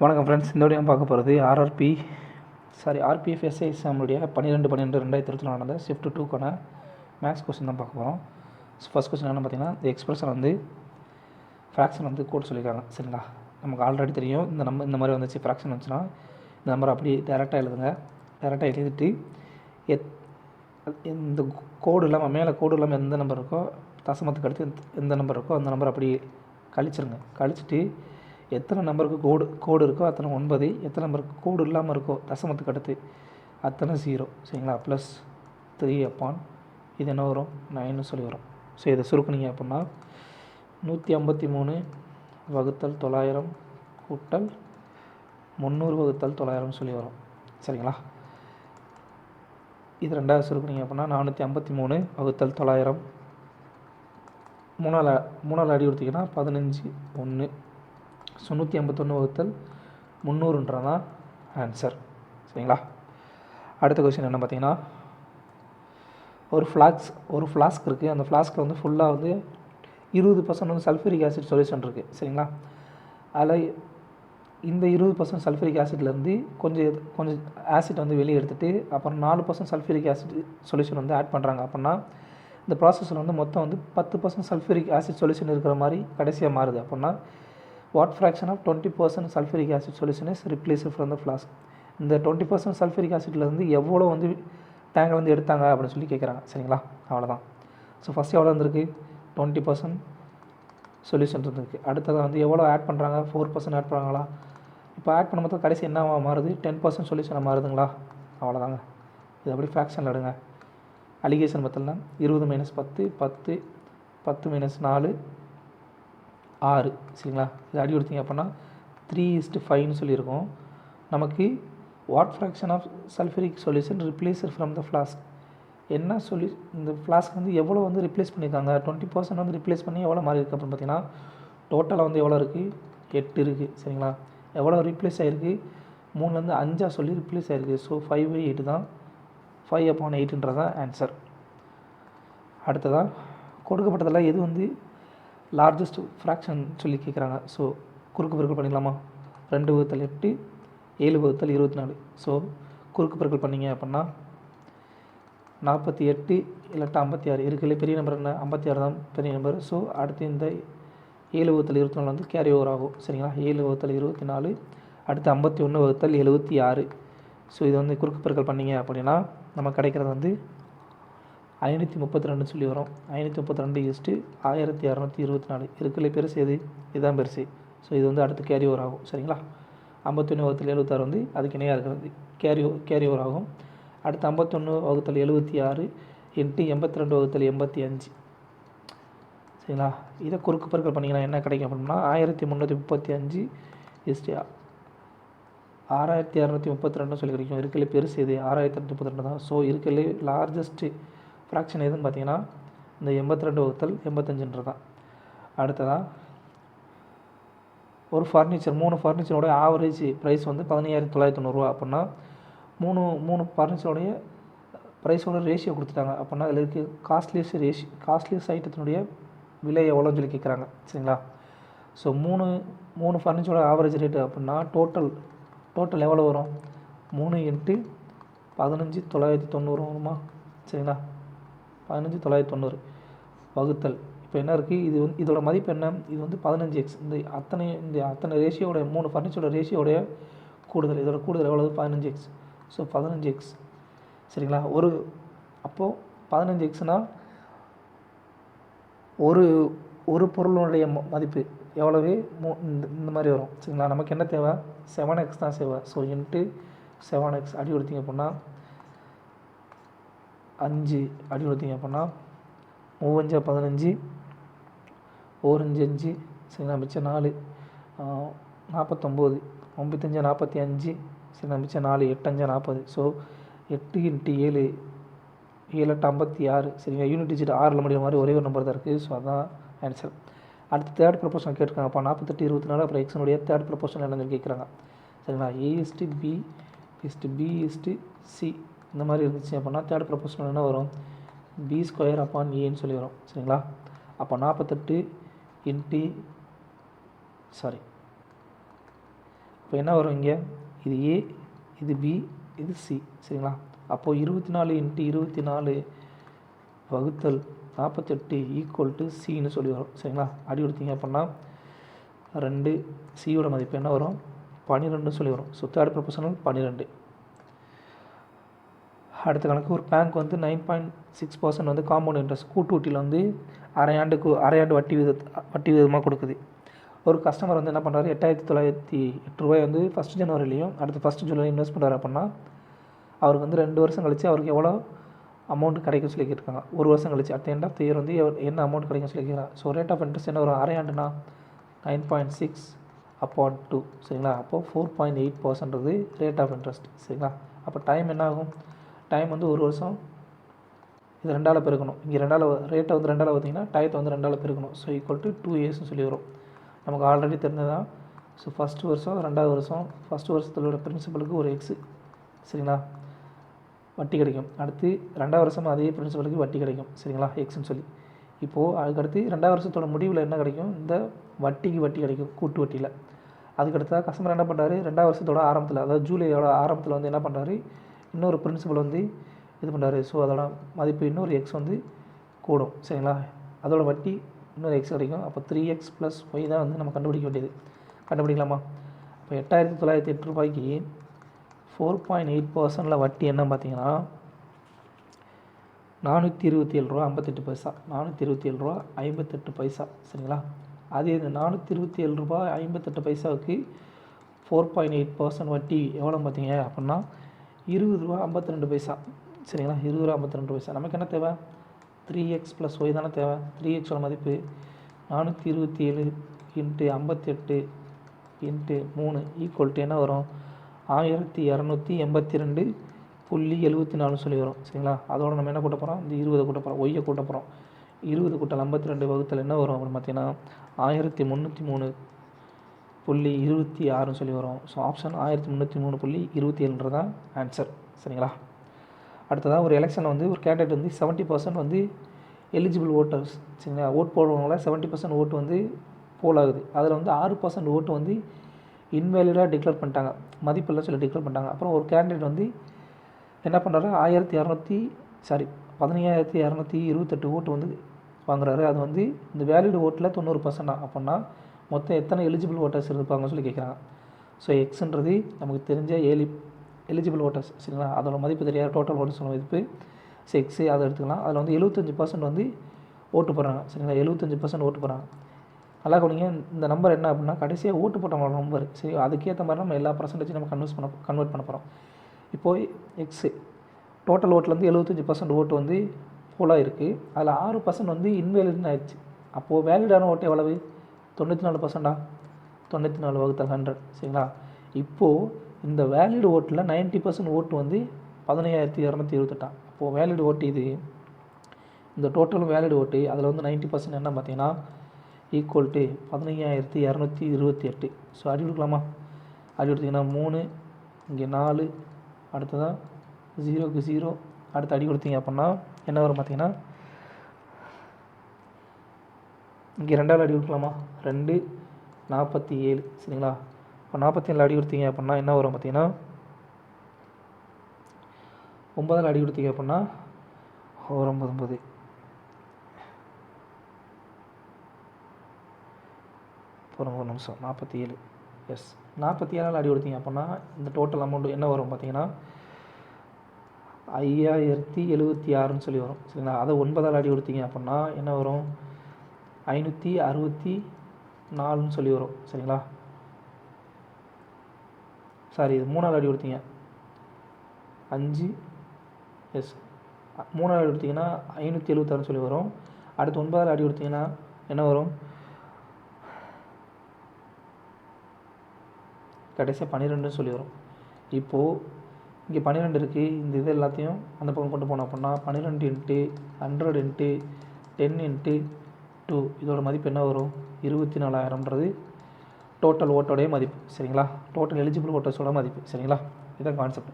வணக்கம் ஃப்ரெண்ட்ஸ், இந்த வீடியோ பார்க்க போகிறது ஆர்பிஎஃப் எஸ்ஐ எக்ஸாமுடைய 12/12/2020 நடந்த ஷிஃப்ட் 2க்கான மேக்ஸ் கொஸ்டின் தான் பார்க்க போகிறோம். ஃபஸ்ட் கொஸ்டின் என்ன பார்த்தீங்கன்னா, இந்த எக்ஸ்பிரஷன் வந்து ஃப்ராக்ஷன் வந்து கோட் சொல்லியிருக்காங்க. சரிங்களா, நமக்கு ஆல்ரெடி தெரியும் இந்த மாதிரி வந்துச்சு. ஃப்ராக்ஷன் வந்துச்சுன்னா இந்த நம்பர் அப்படியே டேரெக்டாக எழுதுங்க. டேரெக்டாக எழுதிட்டு இந்த கோடு இல்லாமல் மேலே கோடு இல்லாமல் எந்த நம்பர் இருக்கோ, தசமத்துக்கு அடுத்து எந்த நம்பர் இருக்கோ அந்த நம்பர் அப்படியே கழிச்சிருங்க. கழிச்சிட்டு எத்தனை நம்பருக்கு கோடு இருக்கோ அத்தனை 9, எத்தனை நம்பருக்கு கோடு இல்லாமல் இருக்கோ தசமத்துக்கு அடுத்து அத்தனை 0. சரிங்களா, ப்ளஸ் 3 இது என்ன வரும், 9 சொல்லி வரும். ஸோ இதை சுருக்குனீங்க அப்படின்னா 153 / 900 கூட்டல் 300 / 900 சொல்லி வரும். சரிங்களா, இது ரெண்டாவது சுருக்குனீங்க அப்படின்னா 453 / 900 மூணால் அடி கொடுத்தீங்கன்னா 15 1. ஸோ 151 / 300ன்றதான் ஆன்சர். சரிங்களா, அடுத்த கொஸ்டின் என்ன பார்த்தீங்கன்னா, ஒரு ஃப்ளாஸ்க் இருக்குது. அந்த ஃப்ளாஸ்கில் வந்து ஃபுல்லாக வந்து 20% வந்து சல்ஃபூரிக் ஆசிட் சொல்யூஷன் இருக்குது. சரிங்களா, அதில் இந்த 20% சல்ஃபூரிக் ஆசிட்லேருந்து கொஞ்சம் ஆசிட் வந்து வெளியே எடுத்துகிட்டு அப்புறம் 4% சல்ஃபூரிக் ஆசிட் சொல்யூஷன் வந்து ஆட் பண்ணுறாங்க. அப்படின்னா இந்த ப்ராசஸில் வந்து மொத்தம் வந்து 10% சல்ஃபூரிக் ஆசிட் சொல்யூஷன் இருக்கிற மாதிரி கடைசியாக மாறுது. அப்படின்னா what fraction of 20% sulfuric acid solution is replaced from the flask? இந்த 20% sulfuric acidலேருந்து எவ்வளோ வந்து டேங்கை வந்து எடுத்தாங்க அப்படின்னு சொல்லி கேட்குறாங்க. சரிங்களா, அவ்வளோதான். ஸோ ஃபஸ்ட்டு எவ்வளோ இருந்திருக்கு, 20% சொல்யூஷன் இருந்திருக்கு. அடுத்ததாக வந்து எவ்வளோ ஆட் பண்ணுறாங்க, 4% ஆட் பண்ணுறாங்களா? இப்போ ஆட் பண்ணும்போது கடைசி என்ன மாறுது, 10% சொல்யூஷனாக மாறுதுங்களா? அவ்வளோதாங்க. இது அப்படி ஃப்ராக்ஷனில் எடுங்க. அலிகேஷன் மெத்தட்னா 20 - 10 10 10 - 4 6. சரிங்களா, இது அடி கொடுத்தீங்க அப்படின்னா 3:5ன்னு சொல்லியிருக்கோம். நமக்கு what fraction of sulphuric solution replaced from the flask, என்ன இந்த ஃப்ளாஸ்க் வந்து எவ்வளோ வந்து ரிப்ளேஸ் பண்ணியிருக்காங்க, 20% வந்து ரிப்ளேஸ் பண்ணி எவ்வளோ மாறி இருக்குது அப்படின்னு பார்த்தீங்கன்னா டோட்டலாக வந்து எவ்வளோ இருக்குது, 8 இருக்குது. சரிங்களா, எவ்வளோ ரிப்ளேஸ் ஆகிருக்கு, 3லேருந்து 5 சொல்லி ரிப்ளேஸ் ஆகிருக்கு. ஸோ 5/8 தான், 5/8ன்றதான் ஆன்சர். அடுத்ததாக கொடுக்கப்பட்டதில் எது வந்து லார்ஜஸ்ட் ஃப்ராக்ஷன் சொல்லி கேட்குறாங்க. ஸோ குறுக்கு பெருக்கல் பண்ணிக்கலாமா, 2/8 7/24. ஸோ குறுக்கு பெருக்கல் பண்ணிங்க அப்படின்னா 48 இல்லாட்டா 56 இருக்குல்ல. பெரிய நம்பர் என்ன, 56 தான் பெரிய நம்பர். ஸோ அடுத்து இந்த 7/24 வந்து கேரி ஓவர் ஆகும். சரிங்களா, 7/24. அடுத்து 51/76. ஸோ இது வந்து குறுக்கு பெருக்கல் பண்ணிங்க அப்படின்னா நம்ம கிடைக்கிறது வந்து 532 சொல்லி வரும். 532 = 1224 இருக்குல்ல. பெருசு எது, இதுதான் பெருசு. ஸோ இது வந்து அடுத்து கேரி ஓவர் ஆகும். சரிங்களா, 51/76 வந்து அதுக்கு இணையாக இருக்கிறது கேரி ஓவர் ஆகும். அடுத்து 51/76 × 82/85. சரிங்களா, இதை குறுக்கு பெருக்கல் பண்ணிங்கன்னா என்ன கிடைக்கும் அப்படின்னா 1335 = 6232 சொல்லி கிடைக்கும். இருக்குல்ல பெருசு எது, 6232 தான். ஸோ இருக்குல்ல லார்ஜஸ்ட்டு ஃப்ராக்ஷன் எதுன்னு பார்த்தீங்கன்னா இந்த 82/85 தான். அடுத்ததாக ஒரு ஃபர்னிச்சர் 3 ஃபர்னிச்சரோட ஆவரேஜ் ப்ரைஸ் வந்து 15,990 அப்படின்னா 3 ஃபர்னிச்சரோடைய ப்ரைஸோட ரேஷியோ கொடுத்துட்டாங்க. அப்படின்னா அதில் இருக்க காஸ்ட்லியஸ்ட் ஐட்டத்தினுடைய விலை எவ்வளோன்னு சொல்லி கேட்குறாங்க. சரிங்களா, ஸோ 3 ஃபர்னிச்சரோட ஆவரேஜ் ரேட்டு அப்படின்னா டோட்டல் எவ்வளோ வரும், 3 × 15,990 வருமா? சரிங்களா, 15,990 வகுத்தல் இப்போ என்ன இருக்குது, இதோட மதிப்பு என்ன, இது வந்து 15x. இந்த அத்தனை ரேஷியோட 3 ஃபர்னிச்சரோட ரேஷியோடைய கூடுதல், இதோட கூடுதல் எவ்வளவு, 15x. So 15x. சரிங்களா, அப்போது 15xனால் ஒரு பொருளுடைய மதிப்பு எவ்வளவு, இந்த மாதிரி வரும். சரிங்களா, நமக்கு என்ன தேவை, 7x தான் தேவை. ஸோ × 7x அடி கொடுத்தீங்க அப்படின்னா 5 அடி கொடுத்தீங்க அப்படின்னா 3 × 15 1 × 5. சரிங்களா, மிச்சம் 4 49 9 × 45. சரிங்களா, மிச்சம் 4 8 × 40. ஸோ 8 × 7 7 × 56. சரிங்களா, யூனிட் டிஜிட் 6ல் முடிகிற மாதிரி ஒரே ஒரு நம்பர் தான் இருக்குது. ஸோ அதான் ஆன்சர். அடுத்து தேர்ட் ப்ரொபோஷன் கேட்டிருக்காங்க. அப்போ 48 24 அப்புறம் எக்ஸனுடைய தேர்ட் ப்ரொபோஷன் என்னன்னு கேட்குறாங்க. சரிங்களா, A/B/B/C இந்த மாதிரி இருந்துச்சு அப்படின்னா தேர்ட் ப்ரொபோஷன் என்ன வரும், B²/Aன்னு சொல்லி வரும். சரிங்களா, அப்போ 48 × இப்போ என்ன வரும் இங்கே, இது ஏ, இது பி, இது சி. சரிங்களா? அப்போது 24 × 24 வகுத்தல் 48 ஈக்குவல் டு சின்னு சொல்லி வரும். சரிங்களா? அடி கொடுத்தீங்க அப்படின்னா 2 சியோட மதிப்பு என்ன வரும், 12 சொல்லி வரும். So third proportional 12. அடுத்த கணக்கு, ஒரு பேங்க் வந்து 9.6% வந்து காம்பவுண்ட் இன்ட்ரெஸ்ட் கூட்டு வட்டியில் வந்து அரையாண்டு வட்டி விகிதமாக கொடுக்குது. ஒரு கஸ்டமர் வந்து என்ன பண்ணுறாரு, 8,908 ரூபாய் வந்து 1 ஜனவரிலையும் அடுத்து 1 ஜூலை இன்வெஸ்ட் பண்ணுறாரு அப்படின்னா அவருக்கு வந்து 2 வருஷம் கழித்து அவருக்கு எவ்வளோ அமௌண்ட் கிடைக்கும் சொல்லி கேட்டிருக்காங்க. 1 வருஷம் கழிச்சு at end of the year வந்து என்ன அமௌண்ட் கிடைக்கும் சொல்லி கேட்குறாங்க. ஸோ ரேட் ஆஃப் இன்ட்ரெஸ்ட் என்ன வரும், அரையாண்டுனா 9.6/2. சரிங்களா? அப்போது 4.8% ரேட் ஆஃப் இன்ட்ரெஸ்ட். சரிங்களா? அப்போ டைம் என்ன ஆகும், டைம் வந்து 1 வருஷம், இது 2ஆல் பெருக்கணும். இங்கே 2ஆல் ரேட்டை வந்து 2ஆல் பார்த்தீங்கன்னா டயத்தை வந்து 2ஆல் பெருக்கணும். ஸோ ஈக்குவல் டு 2 இயர்ஸ்னு சொல்லி வரும். நமக்கு ஆல்ரெடி தெரிஞ்சதான். ஸோ ஃபஸ்ட்டு வருஷம் 2வது வருஷம், ஃபஸ்ட்டு வருஷத்தோட பிரின்சிபலுக்கு ஒரு எக்ஸு. சரிங்களா? வட்டி கிடைக்கும். அடுத்து 2வது வருஷம் அதே பிரின்சிபலுக்கு வட்டி கிடைக்கும். சரிங்களா? எக்ஸ்ன்னு சொல்லி. இப்போது அதுக்கடுத்து 2வது வருஷத்தோட முடிவில் என்ன கிடைக்கும், இந்த வட்டிக்கு வட்டி கிடைக்கும் கூட்டு வட்டியில். அதுக்கடுத்தா கஸ்டமர் என்ன பண்ணுறாரு, 2வது வருஷத்தோட ஆரம்பத்தில், அதாவது ஜூலையோட ஆரம்பத்தில் வந்து என்ன பண்ணுறாரு, இன்னொரு பிரின்சிபல் வந்து இது பண்ணுறாரு. ஸோ அதோட மதிப்பு இன்னொரு எக்ஸ் வந்து கூடும். சரிங்களா? அதோட வட்டி இன்னொரு எக்ஸ் கிடைக்கும். அப்போ 3x + y தான் வந்து நம்ம கண்டுபிடிக்க வேண்டியது. கண்டுபிடிக்கலாமா? இப்போ 8,908 ரூபாய்க்கு 4.8% வட்டி என்ன பார்த்தீங்கன்னா 427 ரூபா 58 பைசா. 427 ரூபா 58 பைசா. சரிங்களா? அதே இது 427 ரூபா 58 பைசாவுக்கு 4.8% வட்டி எவ்வளோ பார்த்தீங்க அப்படின்னா 20 ரூபா 52 பைசா. சரிங்களா? 20 ரூபா 52 பைசா. நமக்கு என்ன தேவை, 3x + y தானே தேவை. 3xோட மதிப்பு 427 × 58 × 3 ஈக்குவல் டு என்ன வரும், 1282.74 சொல்லி வரும். சரிங்களா? அதோட நம்ம என்ன கூட்ட போகிறோம், இந்த 20 கூட்ட போகிறோம், ஒய்யை கூட்ட போகிறோம். 20 × 52 வகுத்தல் என்ன வரும் அப்படின்னு பார்த்தீங்கன்னா 1303.26 சொல்லி வரும். ஸோ ஆப்ஷன் 1303.27 தான் ஆன்சர். சரிங்களா? அடுத்ததாக ஒரு எலெக்ஷனில் வந்து ஒரு கேண்டிடேட் வந்து 70% வந்து எலிஜிபிள் ஓட்டர்ஸ். சரிங்களா? ஓட் போடுறவங்கள 70% ஓட்டு வந்து போல் ஆகுது. அதில் வந்து 6% ஓட்டு வந்து இன்வேலிடாக டிக்ளேர் பண்ணிட்டாங்க, மதிப்பில்லை சொல்லி டிக்ளேர் பண்ணிட்டாங்க. அப்புறம் ஒரு கேண்டிடேட் வந்து என்ன பண்ணுறாரு, 15,228 ஓட்டு வந்து வாங்குறாரு. அது வந்து இந்த வேலிடு ஓட்டில் 90% அப்படின்னா மொத்தம் எத்தனை எலிஜிபிள் ஓட்டர்ஸ் இருப்பாங்கன்னு சொல்லி கேட்குறாங்க. ஸோ எக்ஸுன்றது நமக்கு தெரிஞ்ச எலிஜிபிள் ஓட்டர்ஸ். சரிங்களா? அதோட மதிப்பு தெரியாது, டோட்டல் ஓட்டர்ஸ் மதிப்பு 6 அதை எடுத்துக்கலாம். அதில் வந்து 75% வந்து ஓட்டு போடுறாங்க. சரிங்களா? 75% ஓட்டு போடுறாங்க. நல்லா கவனிங்க, இந்த நம்பர் என்ன அப்படின்னா கடைசியாக ஓட்டு போட்டவங்களோட நம்பர். சரி, அதுக்கேற்ற மாதிரி நம்ம எல்லா பர்சன்டேஜும் நம்ம கன்வெர்ட் பண்ண போகிறோம். இப்போது எக்ஸு டோட்டல் ஓட்டில் வந்து 75% ஓட்டு வந்து போலாக இருக்குது. அதில் 6% வந்து இன்வேலிட்னு ஆயிடுச்சு. அப்போது வேலிடான ஓட்டு எவ்வளவு, 94%. 94 வகுத்தல் 100. சரிங்களா? இப்போது இந்த வேலிடு ஓட்டில் 90% ஓட்டு வந்து 15,228. அப்போது வேலிடு ஓட்டு இது, இந்த டோட்டல் வேலிடு ஓட்டு அதில் வந்து 90% என்ன பார்த்தீங்கன்னா ஈக்குவல் டு 15,228. ஸோ அடி கொடுக்கலாமா? அடி கொடுத்தீங்கன்னா 3, இங்கே 4, அடுத்ததான் 0க்கு 0, அடுத்து அடி கொடுத்தீங்க அப்படின்னா என்ன வரும் பார்த்தீங்கன்னா இங்கே 2ஆல் அடி கொடுக்கலாமா, 2, 47. சரிங்களா? இப்போ 47 அடி கொடுத்தீங்க அப்படின்னா என்ன வரும் பார்த்தீங்கன்னா 9ஆல் அடி கொடுத்தீங்க அப்படின்னா ஒரு 9 ஒரு நிமிஷம் 47. எஸ், 47ஆல் அடி கொடுத்தீங்க அப்படின்னா இந்த டோட்டல் அமௌண்ட் என்ன வரும் பார்த்தீங்கன்னா 5,076ன்னு சொல்லி வரும். சரிங்களா? அதை 9ஆல் அடி கொடுத்தீங்க அப்படின்னா என்ன வரும், 564ன்னு சொல்லி வரும். சரிங்களா? சாரி, இது 3ஆல் அடி கொடுத்தீங்க 5, எஸ் 3ஆல் அடி கொடுத்தீங்கன்னா 576ன்னு சொல்லி வரும். அடுத்து 9ஆல் அடி கொடுத்தீங்கன்னா என்ன வரும், கடைசியாக 12ன்னு சொல்லி வரும். இப்போது இங்கே 12 இருக்குது. இந்த இது எல்லாத்தையும் அந்த பக்கம் கொண்டு போனோம் அப்படின்னா 12 × 100 × 10 × 2 இதோட மதிப்பு என்ன வரும், 24,000ன்றது டோட்டல் ஓட்டோடைய மதிப்பு. சரிங்களா? டோட்டல் எலிஜிபிள் ஓட்டர்ஸோட மதிப்பு. சரிங்களா? இதுதான் concept.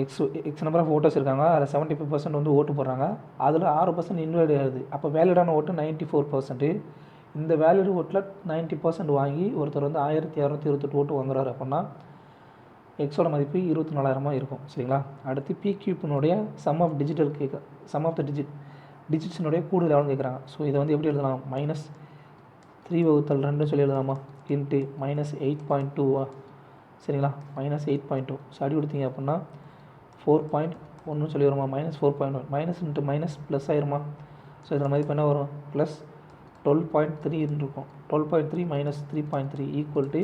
X number of voters இருக்காங்க. அதில் 75% வந்து ஓட்டு போடுறாங்க. அதில் 6% இன்வேலிட் ஆகுது. அப்போ வேலிடான ஓட்டு 94%, இந்த வேலிட் ஓட்டில் 90% வாங்கி ஒருத்தர் வந்து 1228 ஓட்டு வாங்குறாரு அப்படின்னா எக்ஸோட மதிப்பு 24,000 இருக்கும். சரிங்களா? அடுத்து பி கியூப்பினுடைய சம் ஆஃப் த டிஜிட்ஸினுடைய கூடுதல் எவ்வளோன்னு கேட்குறாங்க. ஸோ இதை வந்து எப்படி எழுதலாம்? -3/2 சொல்லி எழுதலாமா? இன்ட்டு -8.2 சரிங்களா? -8.2. ஸோ அடி கொடுத்தீங்க அப்படின்னா 4.1 சொல்லி வருமா? -4.1 மைனஸ் இன்ட்டு மைனஸ் ப்ளஸ் ஆயிருமா? ஸோ இதில் மதிப்பு என்ன வரும்? ப்ளஸ் 12.3 இருக்கும். 12.3 - 3.3 ஈக்குவல் டு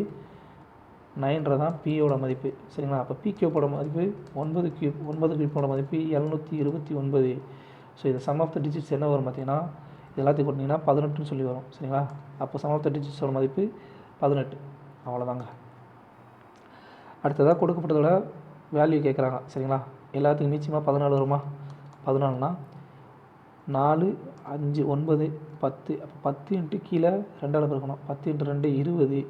9 தான் பியோட மதிப்பு. சரிங்களா? அப்போ பி கியூப்போட மதிப்பு 9 கியூப்போட மதிப்பு 729. ஸோ இது சம் ஆஃப் த டிஜிட்ஸ் என்ன வரும் பார்த்தீங்கன்னா, இது எல்லாத்தையும் கொட்டிங்கன்னா 18ன்னு சொல்லி வரும். சரிங்களா? அப்போ சம் ஆஃப் த டிஜிட்ஸோட மதிப்பு 18. அவ்வளோதாங்க. அடுத்ததாக கொடுக்கப்பட்டதோட வேல்யூ கேட்குறாங்க. சரிங்களா? எல்லாத்துக்கும் மீச்சமாக 14 வருமா? 14னா 4, 5, 9, 10. அப்போ 10 இன்ட்டு கீழே 2ஆல் பெருக்கணும். 10 இன்ட்டு 2 20.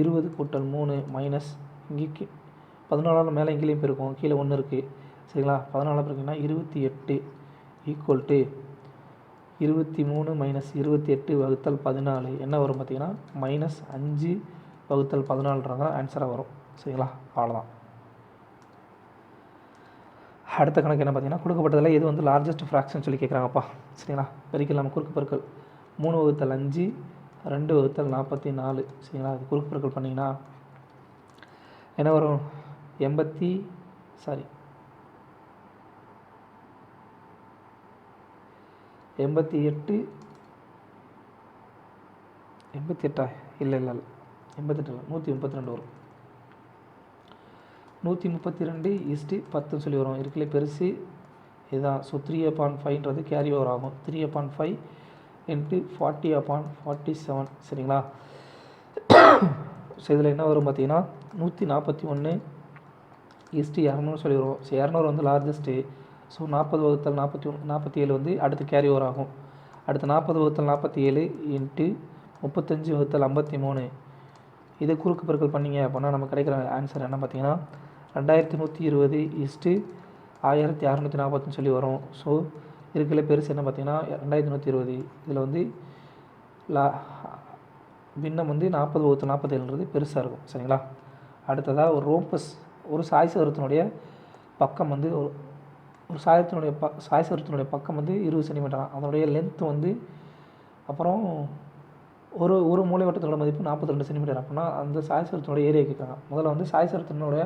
20 கூட்டல் 3 மைனஸ் இங்கே 14 மேலே இங்கேயும் பெருக்கும். கீழே 1 இருக்குது. சரிங்களா? 14 பெருக்கிங்கன்னா 28 ஈக்குவல் டு 23 மைனஸ் 28 வகுத்தல் 14 என்ன வரும் பார்த்தீங்கன்னா -5 வகுத்தல் 14 ஆன்சராக வரும். சரிங்களா? அவ்வளோதான். அடுத்த கணக்கு என்ன பார்த்தீங்கன்னா, கொடுக்கப்பட்டதில் எது வந்து லார்ஜஸ்ட் ஃப்ராக்ஷன் சொல்லி கேட்குறாங்கப்பா. சரிங்களா? பெருக்கல் நம்ம குறுக்கு பெருக்கல் 3/5 2/44. சரிங்களா? அது குறுக்கு பெருக்கல் பண்ணிங்கன்னா என்ன வரும்? 88 இல்லை 88 இல்லை 132 வரும். 132:10 சொல்லி வரும். இருக்கலே பெருசு இதுதான். ஸோ 3/5ன்றது கேரி ஓவர் ஆகும். 3/5 × 40/47. சரிங்களா? ஸோ இதில் என்ன வரும் பார்த்தீங்கன்னா 141:200 சொல்லி வரும். ஸோ 200 வந்து லார்ஜஸ்ட்டு. ஸோ 40/47 வந்து அடுத்து கேரி ஓவர் ஆகும். அடுத்து 40/47 × 35/53. இதை குறுக்கு பெருக்கல் பண்ணிங்க அப்படின்னா நமக்கு கிடைக்கிற ஆன்சர் என்ன பார்த்தீங்கன்னா 2120:1640 சொல்லி வரும். ஸோ இருக்கிற பெருசு என்ன பார்த்தீங்கன்னா 2120. இதில் வந்து பின்னம் வந்து 40/47ன்றது பெருசாக இருக்கும். சரிங்களா? அடுத்ததாக ஒரு ரோம்பஸ், ஒரு சாய்சதுரத்தினுடைய பக்கம் வந்து ஒரு சாய்சதுரத்தினுடைய பக்கம் வந்து 20 சென்டிமீட்டர். அதனுடைய லென்த் வந்து அப்புறம் ஒரு மூலைவட்டத்தோட மதிப்பு 42 சென்டிமீட்டர். அப்படின்னா அந்த சாய்சதுரத்தினுடைய ஏரியா கேட்குறாங்க. முதல்ல வந்து சாய்சதுரத்தினுடைய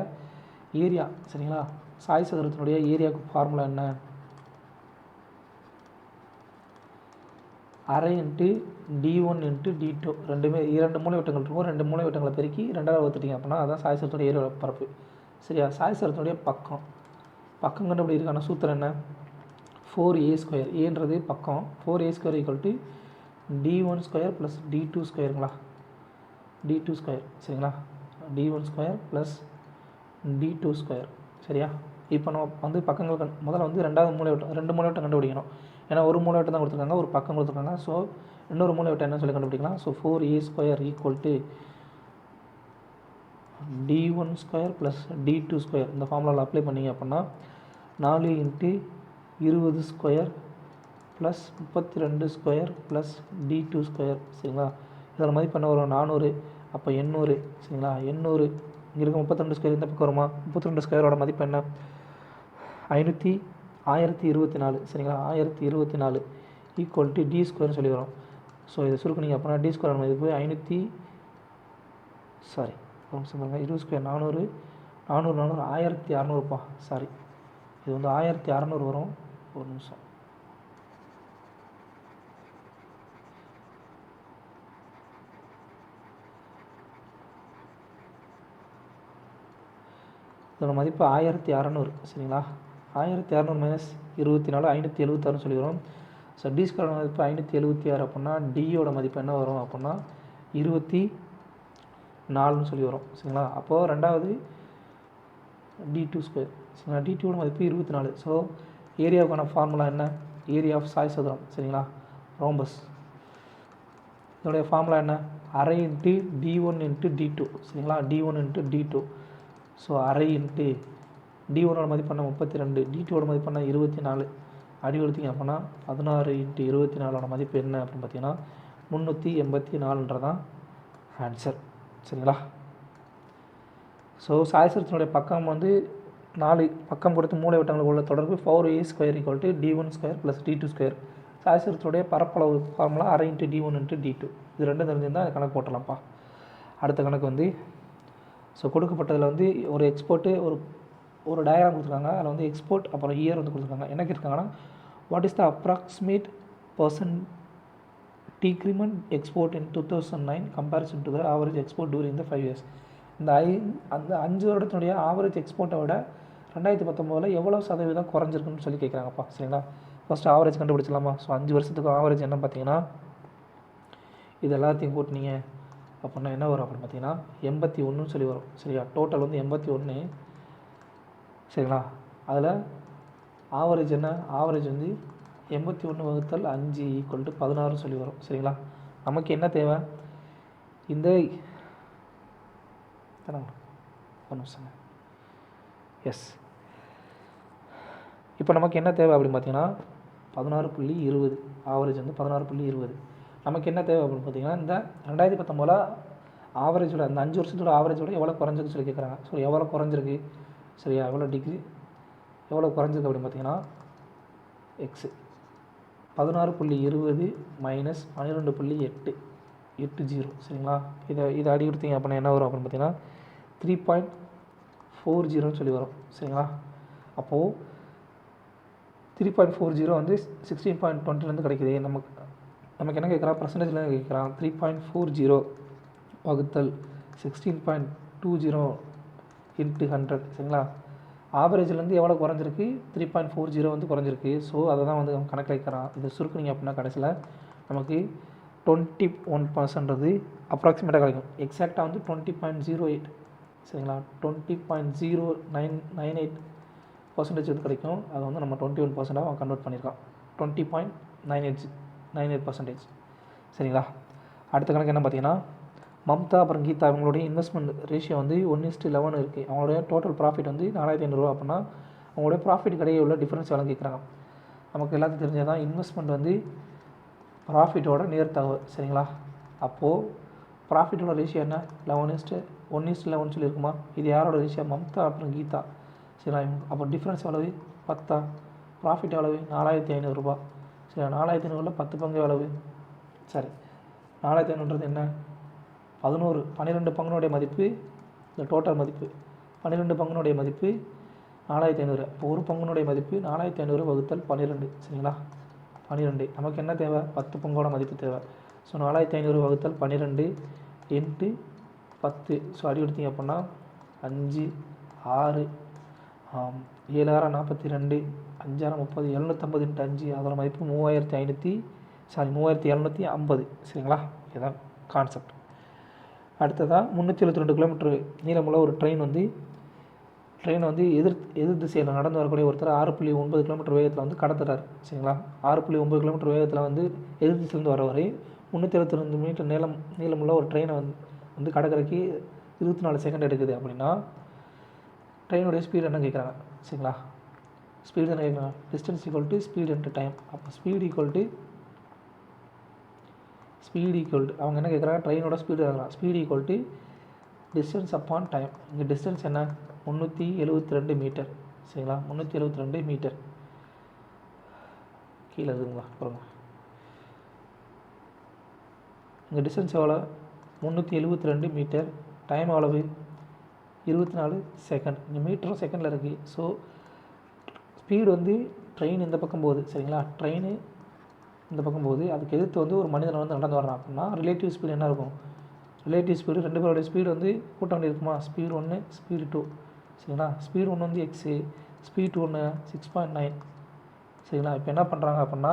ஏரியா. சரிங்களா? சாய்சதுரத்தினுடைய ஏரியாவுக்கு ஃபார்முலா என்ன? அரை இன்ட்டு d1 இன்ட்டு d2. இரண்டு மூலைவட்டங்கள் இருக்கும். 2 மூலைவட்டங்களை பெருக்கி 2ஆல் வகுத்துட்டீங்க அப்படின்னா அதான் சாய்சதுரத்தினுடைய ஏரியா பரப்பு. சரியா? சாய்சதுரத்தினுடைய பக்கம் கண்டுபிடிக்கிறதுக்கான சூத்திரம் என்ன? 4a². ஏன்றது பக்கம். 4a² = d1² + d2²ங்களா? d2². சரிங்களா? d1² + d2². சரியா? இப்போ நம்ம வந்து பக்கங்கள் முதல்ல வந்து ரெண்டு மூலைவட்டம் கண்டுபிடிக்கணும். ஏன்னா ஒரு மூலைவட்டம் தான் கொடுத்துருக்காங்க, ஒரு பக்கம் கொடுத்துருக்காங்க. ஸோ இன்னொரு மூலைவட்டம் என்ன சொல்லி கண்டுபிடிக்கலாம்? So 4a² = d1² + d2². இந்த ஃபார்முலாவில் அப்ளை பண்ணிங்க அப்படின்னா 4 × 20² + 32² + d2². சரிங்களா? இதில் மதிப்பு என்ன வரும்? 400. அப்போ 800. சரிங்களா? 800 இங்கே இருக்க 32² இந்த பக்கம் வருமா? 32²ஓட மதிப்பு என்ன? 1024. சரிங்களா? 1024 ஈக்குவல் டு d² சொல்லி வரும். ஸோ இதை சுருக்குனிங்க அப்படின்னா d² மதிப்பு 20². 400 1600. சாரி, இது வந்து 1600 வரும். ஒரு நிமிஷம். இதோட மதிப்பு 1600. சரிங்களா? 1600 - 24 576 சொல்லி வரும். ஸோ d² மதிப்பு 576 அப்படின்னா டியோட மதிப்பு என்ன வரும் அப்படின்னா 24ன்னு சொல்லி வரும். சரிங்களா? அப்போது ரெண்டாவது d2². சரிங்களா? d2ஓட மதிப்பு 24. ஸோ ஏரியாவுக்கான ஃபார்முலா என்ன? ஏரியா ஆஃப் சாய்சதுரம். சரிங்களா? ரோம்பஸ். இதோடைய ஃபார்முலா என்ன? அரை இன்ட்டு d1 இன்ட்டு d2. சரிங்களா? d1 into d2. ஸோ அரை இன்ட்டு d1ஓட மதிப்பு பண்ண 32, d2ஓட மதிப்பு பண்ண 24. அடி கொடுத்தீங்க அப்படின்னா 16 × 24ஓட மதிப்பு என்ன அப்படின்னு பார்த்தீங்கன்னா 384ன்றதான் ஆன்சர். சரிங்களா? ஸோ சாய்சரத்தினுடைய பக்கம் வந்து 4 பக்கம் கொடுத்து மூலை வட்டங்களுக்கு உள்ள தொடர்பு 4a² = d1² + d2². சாய்சரத்துடைய பரப்பளவு ஃபார்முலா அரை இன்ட்டு d1 இன்ட்டு d2. இது ரெண்டும் தெரிஞ்சிருந்தால் கணக்கு போட்டலாம்ப்பா. அடுத்த கணக்கு வந்து ஸோ கொடுக்கப்பட்டதில் வந்து ஒரு எக்ஸ்போர்ட்டு ஒரு டயக்ராம் கொடுத்துருக்காங்க. அதில் வந்து எக்ஸ்போர்ட் அப்புறம் இயர் வந்து கொடுத்துருக்காங்க. என்ன கேட்டிருக்காங்கன்னா what is the approximate % decrement export in 2009 comparison to the average export during the 5 years. அந்த 5 வருடத்தினுடைய ஆவரேஜ் எக்ஸ்போர்ட்டை விட 2019 எவ்வளோ சதவீதம் குறைஞ்சிருக்குன்னு சொல்லி கேட்குறாங்கப்பா. சரிங்களா? First average கண்டுபிடிச்சலாமா? ஸோ 5 வருஷத்துக்கு ஆவரேஜ் என்ன பார்த்தீங்கன்னா இது எல்லாத்தையும் கூட்டினீங்க அப்படின்னா என்ன வரும் அப்படின்னு பார்த்தீங்கன்னா 81 சொல்லி வரும். சரியா? டோட்டல் வந்து 81. சரிங்களா? அதில் ஆவரேஜ் என்ன? ஆவரேஜ் வந்து 81 / 5 = 16 சொல்லி வரும். சரிங்களா? நமக்கு என்ன தேவை? இந்த ஒரு நிமிஷங்க. எஸ், இப்போ நமக்கு என்ன தேவை அப்படின்னு பார்த்தீங்கன்னா 16.20. ஆவரேஜ் வந்து 16.20. நமக்கு என்ன தேவை அப்படின்னு பார்த்தீங்கன்னா இந்த 2019 ஆவரேஜோட அந்த 5 வருஷத்தோட ஆவரேஜோட எவ்வளோ குறைஞ்சிருக்கு சொல்லி கேட்குறாங்க. ஸோ எவ்வளோ குறைஞ்சிருக்கு? சரியா? எவ்வளோ டிகிரி எவ்வளோ குறைஞ்சிருக்கு அப்படின்னு பார்த்தீங்கன்னா எக்ஸு 16.20 மைனஸ் 12.880. சரிங்களா? இதை அடி கொடுத்தீங்க அப்படின்னா என்ன வரும் அப்படின்னு பார்த்தீங்கன்னா 3.40 சொல்லி வரும். சரிங்களா? அப்போது 3.40 வந்து 16.20 கிடைக்குது. நமக்கு என்ன கேட்குறான்? பர்சன்டேஜில் கேட்குறான். 3.40 வகுத்தல் 16.20 × 100. சரிங்களா? ஆவரேஜ்லேருந்து எவ்வளோ குறைஞ்சிருக்கு? 3.40 வந்து குறைஞ்சிருக்கு. ஸோ அதை தான் வந்து கணக்கில் வைக்கிறான். இதை சுருக்குனிங்க அப்படின்னா கடைசியில் நமக்கு 21% அப்ராக்சிமேட்டாக கிடைக்கும். எக்ஸாக்டாக வந்து 20.08. சரிங்களா? 20.0998% வந்து கிடைக்கும். அதை வந்து நம்ம 21% கன்வெர்ட் பண்ணியிருக்கோம். 20.98%. சரிங்களா? அடுத்த கணக்கு என்ன பார்த்தீங்கன்னா மம்தா அப்புறம் கீதா அவங்களுடைய இன்வெஸ்ட்மெண்ட் ரேஷியோ வந்து 1:11 இருக்குது. அவங்களுடைய டோட்டல் ப்ராஃபிட் வந்து 4500 அப்படின்னா அவங்களுடைய ப்ராஃபிட் கிடையே உள்ள டிஃப்ரென்ஸ் எவ்வளோ கேட்குறாங்க. நமக்கு எல்லாத்துக்கும் தெரிஞ்சது தான் இன்வெஸ்ட்மெண்ட் வந்து ப்ராஃபிட்டோட நேர்த்தகவு. சரிங்களா? அப்போது ப்ராஃபிட்டோட ரேஷியோ என்ன? 1:11 சொல்லியிருக்குமா? இது யாரோட ரேஷியோ? மம்தா அப்புறம் கீதா. சரிங்களா? அப்போ டிஃப்ரென்ஸ் எவ்வளவு? 10. ப்ராஃபிட் எவ்வளவு? 4500 ரூபா. சரி, 4500 10 பங்கு எவ்வளவு? சரி, 4500 என்ன? 12 பங்குனுடைய மதிப்பு இந்த டோட்டல் மதிப்பு 12 பங்குனுடைய மதிப்பு 4500. இப்போ ஒரு பங்குனுடைய மதிப்பு 4500 வகுத்தல் 12. சரிங்களா? 12. நமக்கு என்ன தேவை? 10 பங்கோட மதிப்பு தேவை. ஸோ 4500 வகுத்தல் 12 × 10. ஸோ அடி எடுத்தீங்க அப்படின்னா 5 6 7 6 42 5 6 30 750 × 5. அதோட மதிப்பு 3750. சரிங்களா? இதுதான் கான்செப்ட். அடுத்ததாக 372 கிலோமீட்டர் நீளமுள்ள ஒரு ட்ரெயின் வந்து எதிர் திசையில் நடந்து வரக்கூடிய ஒருத்தர் 6.9 கிலோமீட்டர் வேகத்தில் வந்து கடத்துறாரு. சரிங்களா? 6.9 கிலோமீட்டர் வேகத்தில் வந்து எதிர் திசையிலேருந்து வரவரை 372 மீட்டர் நீளமுள்ள ஒரு ட்ரெயினை வந்து கடற்கரைக்கு 24 செகண்ட் எடுக்குது அப்படின்னா ட்ரெயினுடைய ஸ்பீடு என்ன கேட்குறாங்க. சரிங்களா? ஸ்பீடு என்ன கேட்குறாங்க? Distance = speed × time. அப்போ ஸ்பீடு அவங்க என்ன கேட்குறாங்க? ட்ரெயினோட ஸ்பீடு கேட்குறாங்க. Speed = distance upon time. இங்கே டிஸ்டன்ஸ் என்ன? 372 மீட்டர். சரிங்களா? 372 மீட்டர். கீழே இருக்குங்களா பாருங்க. இங்கே டிஸ்டன்ஸ் எவ்வளோ? 372 மீட்டர். டைம் எவ்வளவு? 24 செகண்ட். இங்கே மீட்டரும் செகண்டில் இருக்குது. ஸோ ஸ்பீடு வந்து ட்ரெயின் இந்த பக்கம் போகுது. சரிங்களா? ட்ரெயின் இந்த பக்கம் போகுது. அதுக்கு எதிர்த்து வந்து ஒரு மனிதன் வந்து நடந்து வர்றான் அப்படின்னா ரிலேட்டிவ் ஸ்பீடு என்ன இருக்கும்? ரிலேட்டிவ் ஸ்பீடு 2 பேருடைய ஸ்பீடு வந்து கூட்ட வேண்டி இருக்குமா? Speed 1 speed 2. சரிங்களா? ஸ்பீடு 1 வந்து எக்ஸு, ஸ்பீடு 1 6.9. சரிங்களா? இப்போ என்ன பண்ணுறாங்க அப்படின்னா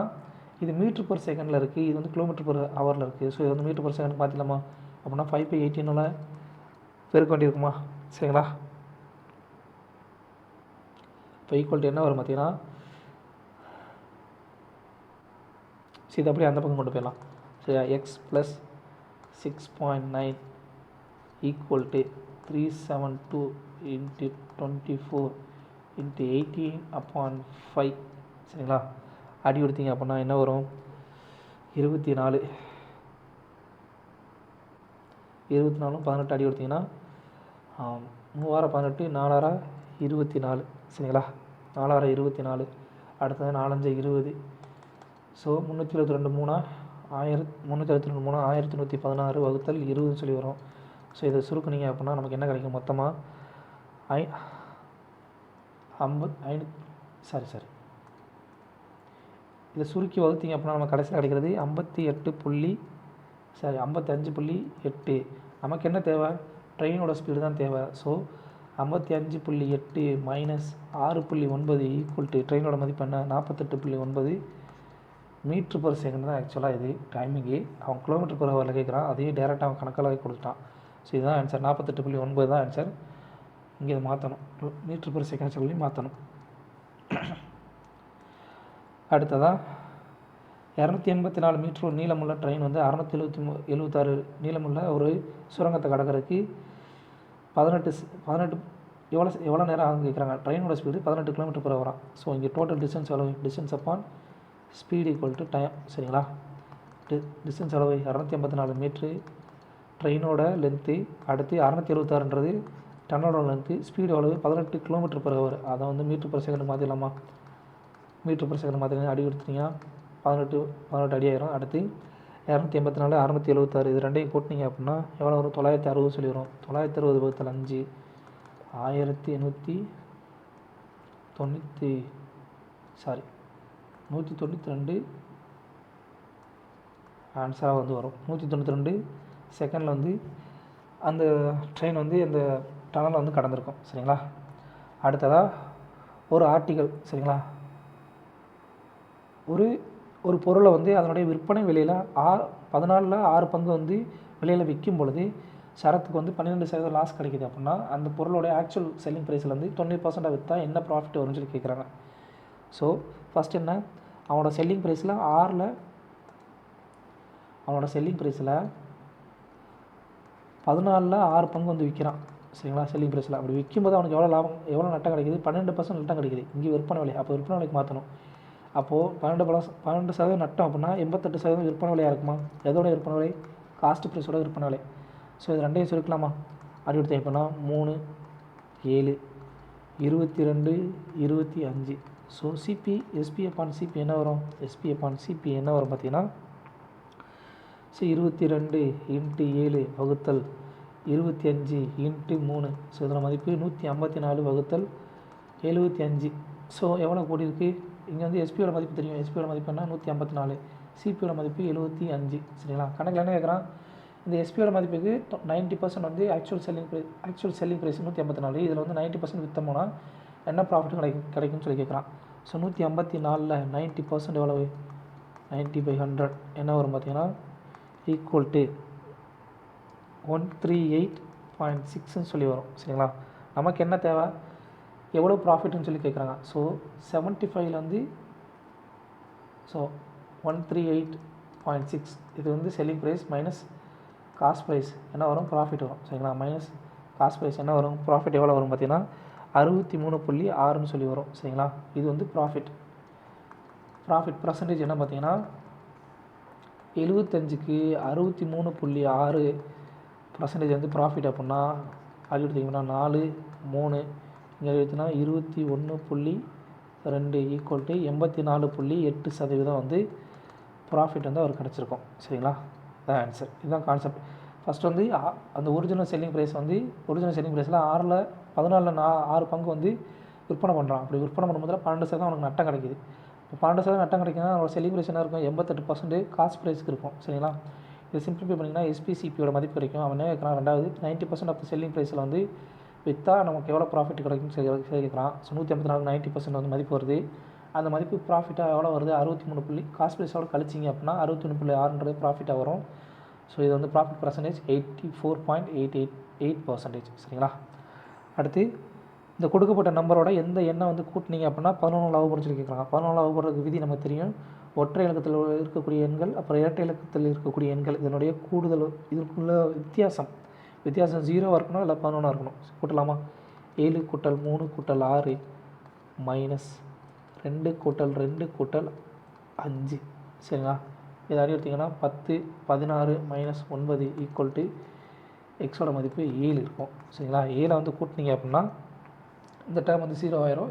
இது மீட்டர் பர் செகண்டில் இருக்குது, இது வந்து கிலோமீட்டர் பர் ஹவரில் இருக்குது. ஸோ இது வந்து மீட்டர் பர் செகண்ட் பார்த்துலாமா? அப்படின்னா 5/18 பெருக்க வேண்டியிருக்குமா? சரிங்களா? இப்போ ஈக்குவல் என்ன வரும் பார்த்தீங்கன்னா இது அப்படியே அந்த பக்கம் கொண்டு போயிடலாம். சரியா? x + 6.9 = 372 × 24 × 18/5. சரிங்களா? அடி கொடுத்தீங்க அப்படின்னா என்ன வரும்? 24 24 18 அடி கொடுத்தீங்கன்னா 3 18 4 24 சரிங்களா. 4 24 அடுத்தது 4 5 20. ஸோ 372 3 1116 வகுத்தல் 20 சொல்லி வரும். ஸோ இதை சுருக்குனீங்க அப்படின்னா நமக்கு என்ன கிடைக்கும் மொத்தமாக இதை சுருக்கி வகுத்தீங்க அப்படின்னா நம்ம கடைசியில் கிடைக்கிறது 55.8. நமக்கு என்ன தேவை, ட்ரெயினோட ஸ்பீடு தான் தேவை. ஸோ 55.8 மைனஸ் 6.9 ஈக்குவல் டு ட்ரெயினோட மதிப்பு என்ன 48.9 மீட்ரு பர் செகண்ட் தான் ஆக்சுவலாக இது டைமிங்கு. அவன் கிலோமீட்டர் பர் ஹவரில் கேட்குறான், அதையும் டேரெக்டாக அவன் கணக்காக கொடுத்துட்டான். ஸோ இதுதான் ஆன்சர், 48.9 தான் ஆன்சர். இங்கே இதை மாற்றணும், மீட்ரு பர் செகண்ட் சொல்லி மாற்றணும். அடுத்ததாக 284 மீட்டர் நீளமுள்ள ட்ரெயின் வந்து 676 நீளமுள்ள ஒரு சுரங்கத்தை கடக்கிறதுக்கு 18 எவ்வளோ நேரம் ஆகும் கேட்குறாங்க. ட்ரெயினோட speed 18 kilometre per hour. So இங்கே டோட்டல் டிஸ்டன்ஸ் எவ்வளோ, distance upon speed equal to time சரிங்களா. டிஸ்டன்ஸ் எவ்வளவு 284 மீட்ரு ட்ரெயினோட லென்த்து, அடுத்து 676ன்றது டன்னோட லென்த்து, ஸ்பீடு எவ்வளவு 18 கிலோமீட்டர் பர் ஹவர். அதை வந்து மீட்ரு பர் செகண்ட் மாற்றிடலாமா, மீட்ரு பர் செகண்ட் மாற்றினா அடி கொடுத்தீங்கன்னா 18 அடி ஆயிரும். அடுத்து 284 676 இது ரெண்டையும் கூட்டினீங்க அப்படின்னா எவ்வளோ வரும் 960 சொல்லி வரும். 960 வகுத்தல் 5 192 ஆன்சராக வந்து வரும். 192 செகண்டில் வந்து அந்த ட்ரெயின் வந்து அந்த டனலை வந்து கடந்திருக்கும் சரிங்களா. அடுத்ததாக ஒரு ஆர்டிகல் சரிங்களா. ஒரு பொருளை வந்து அதனுடைய விற்பனை விலையில் 14 6 பங்கு வந்து விலையில் விற்கும் பொழுது சரத்துக்கு வந்து 12% லாஸ் கிடைக்கிது அப்படின்னா அந்த பொருளோடைய ஆக்சுவல் செல்லிங் ப்ரைஸில் வந்து 20% விற்றா என்ன ப்ராஃபிட் வரும்னு சொல்லி கேட்குறாங்க. ஸோ ஃபஸ்ட் என்ன, அவனோட செல்லிங் ப்ரைஸில் 14 6 பங்கு வந்து விற்கிறான் சரிங்களா. செல்லிங் ப்ரைஸில் அப்படி விற்கும்போது அவனுக்கு எவ்வளோ லாபம், எவ்வளோ நட்டம் கிடைக்கிது 12% நட்டம் கிடைக்கிது. இங்கே விற்பனை விலை, அப்போ விற்பனை விலைக்கு மாற்றணும். அப்போது 12% நட்டம் அப்படின்னா 88% விற்பனை விலையாக இருக்குமா, எதோட விற்பனை விலை காஸ்ட் ப்ரைஸோட விற்பனை விலை. ஸோ இது ரெண்டையும் சுருக்கலாமா, அப்படி எடுத்து எப்படின்னா 3 7 22 25. ஸோ எஸ்பி அப்பான் சிபி என்ன வரும், என்ன வரும் பார்த்தீங்கன்னா ஸோ 22 × 7 வகுத்தல் 25 × 3. ஸோ இதில் மதிப்பு 154 வகுத்தல் 75. ஸோ எவ்வளோ கூடியிருக்கு, இங்கே வந்து எஸ்பியோட மதிப்பு தெரியும், எஸ்பியோட மதிப்பு என்ன 154, சிபியோட மதிப்பு 75 சரிங்களா. கணக்கில் என்ன கேட்குறான், இந்த எஸ்பியோட மதிப்புக்கு 90% வந்து ஆக்சுவல் செல்லிங் ப்ரைஸ் 154, இதில் வந்து 90% விற்றோம்னா என்ன ப்ராஃபிட் கிடைக்கும்னு சொல்லி கேட்குறான். ஸோ 154ல் 90% எவ்வளவு 90/100 என்ன வரும் பார்த்தீங்கன்னா ஈக்குவல் டு 138.6ன்னு சொல்லி வரும் சரிங்களா. நமக்கு என்ன தேவை, எவ்வளோ ப்ராஃபிட்னு சொல்லி கேட்குறாங்க. ஸோ 75ல் வந்து 138.6 இது வந்து selling price minus cost price என்ன வரும் ப்ராஃபிட் வரும் சரிங்களா. மைனஸ் காஸ்ட் ப்ரைஸ் என்ன வரும் ப்ராஃபிட் எவ்வளோ வரும் பார்த்தீங்கன்னா 63.6ன்னு சொல்லி வரும் சரிங்களா. இது வந்து ப்ராஃபிட் பர்சன்டேஜ் என்ன பார்த்தீங்கன்னா 75க்கு 63.6% வந்து ப்ராஃபிட் அப்படின்னா அது எடுத்திங்கன்னா 4 3 இங்கே எடுத்திங்கன்னா 21.2 ஈக்குவல் டு 84.8% வந்து ப்ராஃபிட் வந்து அவருக்கு கிடச்சிருக்கும் சரிங்களா. இதான் ஆன்சர், இதுதான் கான்செப்ட். ஃபஸ்ட் வந்து அந்த ஒரிஜினல் செல்லிங் ப்ரைஸில் 14 6 பங்கு வந்து விற்பனை பண்ணுறான். அப்படி விற்பனை பண்ணும்போது 12% அவனுக்கு நட்டம் கிடைக்கிது. இப்போ 12% நட்டம் கிடைக்குன்னா அவனோட செல்லிங் ப்ரைஸ் என்ன இருக்கும் 88% காஸ்ட் ப்ரைஸுக்கு இருக்கும் சரிங்களா. இதை சிம்பிளிஃபை பண்ணிங்கன்னா எஸ்பிசிபியோட மதிப்பு கிடைக்கும். அவன் என்ன கேட்குறான், ரெண்டாவது 90% ஆஃப் செல்லிங் ப்ரைஸில் வந்து விற்றா நமக்கு எவ்வளோ ப்ராஃபிட் கிடைக்கும்னு கேட்குறான். ஸோ 154 90% வந்து மதிப்பு வருது. அந்த மதிப்பு ப்ராஃபிட்டாக எவ்வளோ வருது 63 காஸ்ட் ப்ரைஸோட கழிச்சிங்க அப்படின்னா 61.6ன்றது ப்ராஃபிட்டாக வரும். ஸோ இது வந்து ப்ராஃபிட் பர்சன்டேஜ் 84.88% சரிங்களா. அடுத்து இந்த கொடுக்கப்பட்ட நம்பரோட எந்த எண்ணை வந்து கூட்டினீங்க அப்படின்னா 11 லாபம் சொல்லி கேட்குறாங்க. 11 லாபப்படுறதுக்கு விதி நமக்கு தெரியும். ஒற்றை இலக்கத்தில் இருக்கக்கூடிய எண்கள் அப்புறம் இரட்டை இலக்கத்தில் இருக்கக்கூடிய எண்கள் இதனுடைய கூடுதல் இதற்குள்ள வித்தியாசம் 0 இருக்கணும் இல்லை 11 இருக்கணும். கூட்டலாமா 7 + 3 + 6 மைனஸ் 2 + 2 + 5 சரிங்களா. இதை அடி எடுத்திங்கன்னா 10 16 - 9 ஈக்குவல் டு எக்ஸோட மதிப்பு 7 இருக்கும். சரிங்களா? 7 வந்து கூட்டினீங்க அப்படின்னா இந்த டேர்ம் வந்து 0 ஆயிரும்.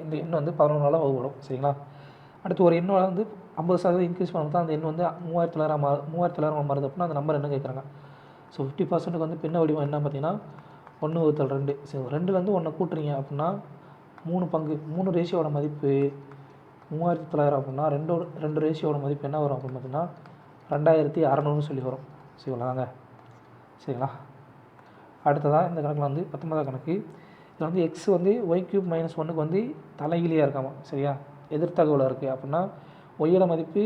இந்த எண் வந்து 11ஆல் வகுப்படும். சரிங்களா? அடுத்து ஒரு எண்ணோட வந்து 50% இன்க்ரீஸ் பண்ண தான் அந்த எண் வந்து 3700 மாறுது அப்படின்னா அந்த நம்பர் என்ன கேட்குறாங்க. ஸோ 50%க்கு வந்து பின்ன வடிவம் என்ன பார்த்தீங்கன்னா 1/2. சரி, 2லேருந்து 1 கூட்டுறீங்க அப்படின்னா 3 ரேஷியோட மதிப்பு 3900 அப்படின்னா 2 ரேஷியோட மதிப்பு என்ன வரும் அப்படின்னு பார்த்தீங்கன்னா 2600 சொல்லி வரும். சரிங்களாங்க? சரிங்களா? அடுத்ததாக இந்த கணக்கில் வந்து 19ஆம் கணக்கு. இதில் வந்து எக்ஸ் வந்து y³ - 1க்கு வந்து தலைகீழியாக இருக்காமா. சரியா? எதிர்த்தகவலாக இருக்குது அப்படின்னா ஒய்யோட மதிப்பு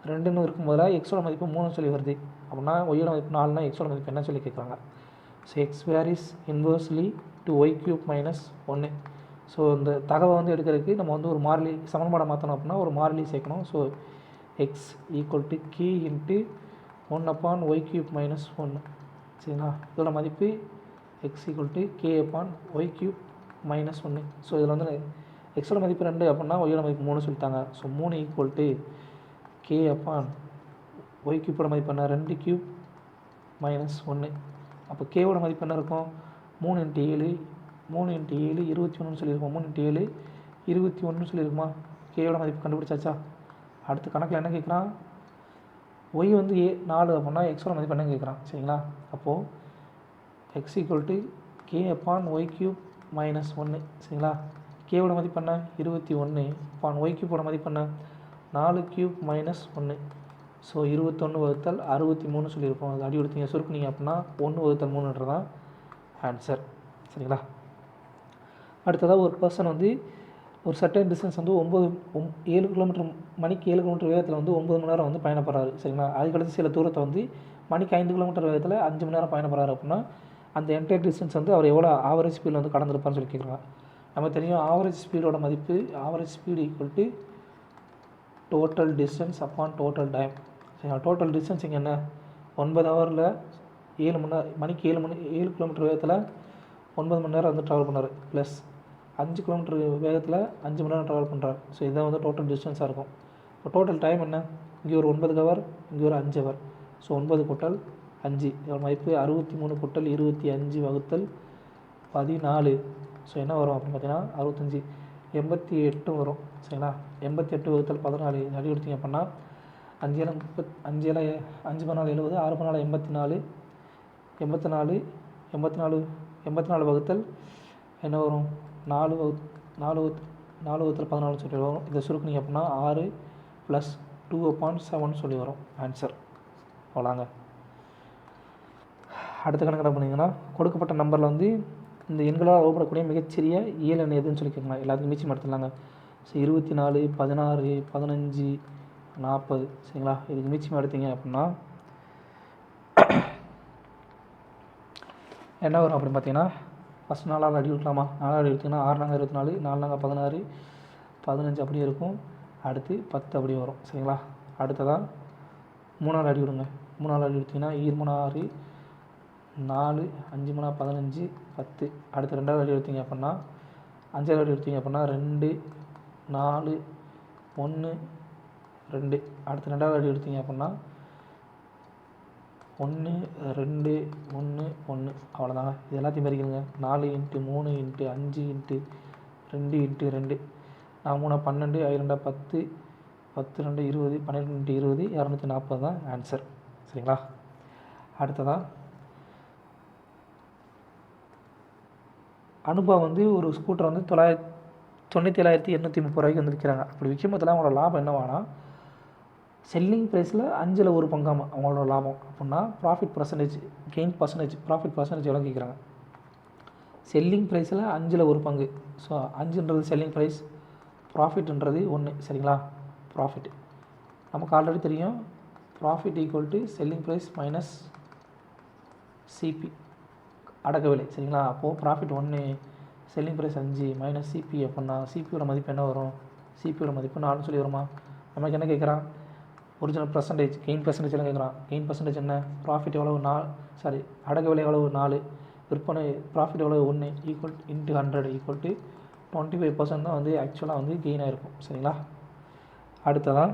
2ன்னு இருக்கும் போதில் எக்ஸோட மதிப்பு 3 சொல்லி வருது அப்படின்னா ஒய்யோட மதிப்பு 4னா எக்ஸோட மதிப்பு என்ன சொல்லி கேட்குறாங்க. So x where is inversely to y³ - 1. So இந்த தகவல் வந்து எடுக்கிறதுக்கு நம்ம வந்து ஒரு மாறிலி சமன்பாடை மாற்றணும் அப்படின்னா ஒரு மாறிலி சேர்க்கணும். So X equal to k into 1/y³ - 1. சரிங்களா? இதோட மதிப்பு X equal to k/y³ - 1. So இதில் வந்து எக்ஸோட மதிப்பு 2 அப்படின்னா ஒய்யோட மதிப்பு 3 சொல்லிட்டாங்க. ஸோ 3 ஈக்குவல் டு k/y³ மதிப்பு என்ன 2³ - 1. அப்போ கேவோட மதிப்பு என்ன இருக்கும் 3 × 7 21 சொல்லியிருக்கோம். 3 × 7 21 சொல்லியிருக்குமா. கேவோட மதிப்பு கண்டுபிடிச்சாச்சா. அடுத்த கணக்கில் என்ன கேட்குறான் ஒய் வந்து 4 அப்படின்னா எக்ஸோட மதிப்பு என்ன கேட்குறான். சரிங்களா? அப்போது எக்ஸ் ஈக்குவல் டு k/y³ - 1. சரிங்களா? கேவோட மதிப்பு என்ன 21 y³ மதிப்பு என்ன 4³ - 1. ஸோ 21/63 சொல்லியிருக்கோம். அது அடி கொடுத்தீங்க சுருக்குனீங்க அப்படின்னா 1/3 தான் ஆன்சர். சரிங்களா? அடுத்ததாக ஒரு பர்சன் வந்து ஒரு சர்டன் டிஸ்டன்ஸ் வந்து 7 கிலோமீட்டர் மணிக்கு 7 கிலோமீட்டர் வேகத்தில் வந்து 9 மணி நேரம் வந்து பயணப்படுறாரு. சரிங்களா? அதுக்கடுத்து சில தூரத்தை வந்து மணிக்கு 5 கிலோமீட்டர் வேகத்தில் 5 மணி நேரம் பயணப்படுறாரு அப்படின்னா அந்த என்டையர் டிஸ்டன்ஸ் வந்து அவர் எவ்வளோ ஆவரேஜ் ஸ்பீடில் வந்து கடந்திருப்பார்னு சொல்லி கேட்குறாங்க. நம்ம தெரியும் ஆவரேஜ் ஸ்பீடோட மதிப்பு average speed equal to total distance upon total time. சரிங்களா? டோட்டல் டிஸ்டன்ஸ் இங்கே என்ன 9 ஹவரில் 7 மணி நேரம் மணிக்கு 7 கிலோமீட்டர் வேகத்தில் 9 மணி நேரம் வந்து ட்ராவல் பண்ணார். ப்ளஸ் 5 கிலோமீட்டர் வேகத்தில் 5 மணி நேரம் ட்ராவல் பண்ணுறாரு. ஸோ இதான் வந்து டோட்டல் டிஸ்டன்ஸாக இருக்கும். இப்போ டோட்டல் டைம் என்ன இங்கே ஒரு 9 ஹவர் இங்கே ஒரு 5 ஹவர். ஸோ 9 கூட்டல் 5 இதோட மதிப்பு 63 கூட்டல் 25 / 14. ஸோ என்ன வரும் அப்படின்னு பார்த்தீங்கன்னா 65 88 வரும். சரிங்களா? 88 / 14 அடி கொடுத்தீங்க அப்படின்னா 5 7 30 5 14 70 6 14 84 84 என்ன வரும் 4 / 14 சொல்லி வரும். இதை சுருக்குனீங்க அப்படின்னா 6 + 2/7 சொல்லி வரும் ஆன்சர். அவ்வளோங்க. அடுத்த கணக்கு என்ன பண்ணிங்கன்னா கொடுக்கப்பட்ட நம்பரில் வந்து இந்த எண்களால் வகுப்படக்கூடிய மிகச்சிறிய இயல் எண் எதுன்னு சொல்லி கேட்கலாம். எல்லாத்துக்கும் மிச்சம் எடுத்துடலாங்க. ஸோ 24 16 15 40. சரிங்களா? இதுக்கு மிச்சம் எடுத்தீங்க அப்படின்னா என்ன வரும் அப்படின்னு பார்த்தீங்கன்னா ஃபஸ்ட் 4ஆல் அடி விடலாமா. 4ஆல் அடி எடுத்திங்கன்னா 6 நாங்கள் 24 4 நாங்கள் 16 15 அப்படியே இருக்கும். அடுத்து 10 அப்படியே வரும். சரிங்களா? அடுத்ததாக 3ஆல் அடி விடுங்க. 3ஆல் அடி எடுத்திங்கன்னா 2 6 4 5 15 10. அடுத்து 2ஆவது அடி எடுத்தீங்க அப்படின்னா 5ஆவது அடி எடுத்தீங்க அப்படின்னா 2 4 1 2. அடுத்து 2ஆவது அடி எடுத்தீங்க அப்படின்னா 1 2 1 1. அவ்வளோதாங்க. இது எல்லாத்தையும் பெருக்கிடுங்க. 4 × 3 × 5 × 2 × 2. நான் 3 12 2 10 10 2 20 12 × 20 240 தான் ஆன்சர். சரிங்களா? அடுத்ததாக அனுபா வந்து ஒரு ஸ்கூட்டர் வந்து 97,830 வந்து விற்கிறாங்க. அப்படி விற்கும் போதில் அவங்களோட லாபம் என்னவானா செல்லிங் ப்ரைஸில் 5ல் 1 பங்காமல் அவங்களோட லாபம் அப்படின்னா ப்ராஃபிட் பர்சன்டேஜ் ப்ராஃபிட் பர்சன்டேஜ் எவ்வளோ கேட்குறாங்க. செல்லிங் ப்ரைஸில் 5ல் 1 பங்கு. ஸோ 5ன்றது செல்லிங் ப்ரைஸ், ப்ராஃபிட்ன்றது 1. சரிங்களா? ப்ராஃபிட் நமக்கு ஆல்ரெடி தெரியும். Profit equal to selling price minus CP அடக்க விலை. சரிங்களா? அப்போது profit 1 selling price 5 minus CP அப்படின்னா சிபியோட மதிப்பு என்ன வரும். சிபியோட மதிப்பு 4 சொல்லி வருமா. நமக்கு என்ன கேட்குறான் ஒரிஜினல் பர்சன்டேஜ் கெயின் பர்சன்டேஜ் எல்லாம் கேட்குறான். கெயின் பர்சன்டேஜ் என்ன ப்ராஃபிட் எவ்வளவு அடக்க விலை எவ்வளவு 4 விற்பனை ப்ராஃபிட் எவ்வளவு 1 ஈக்குவல் × 100 ஈக்குவல் டு 25% தான் வந்து ஆக்சுவலாக வந்து கெயின் ஆகிருக்கும். சரிங்களா? அடுத்ததான்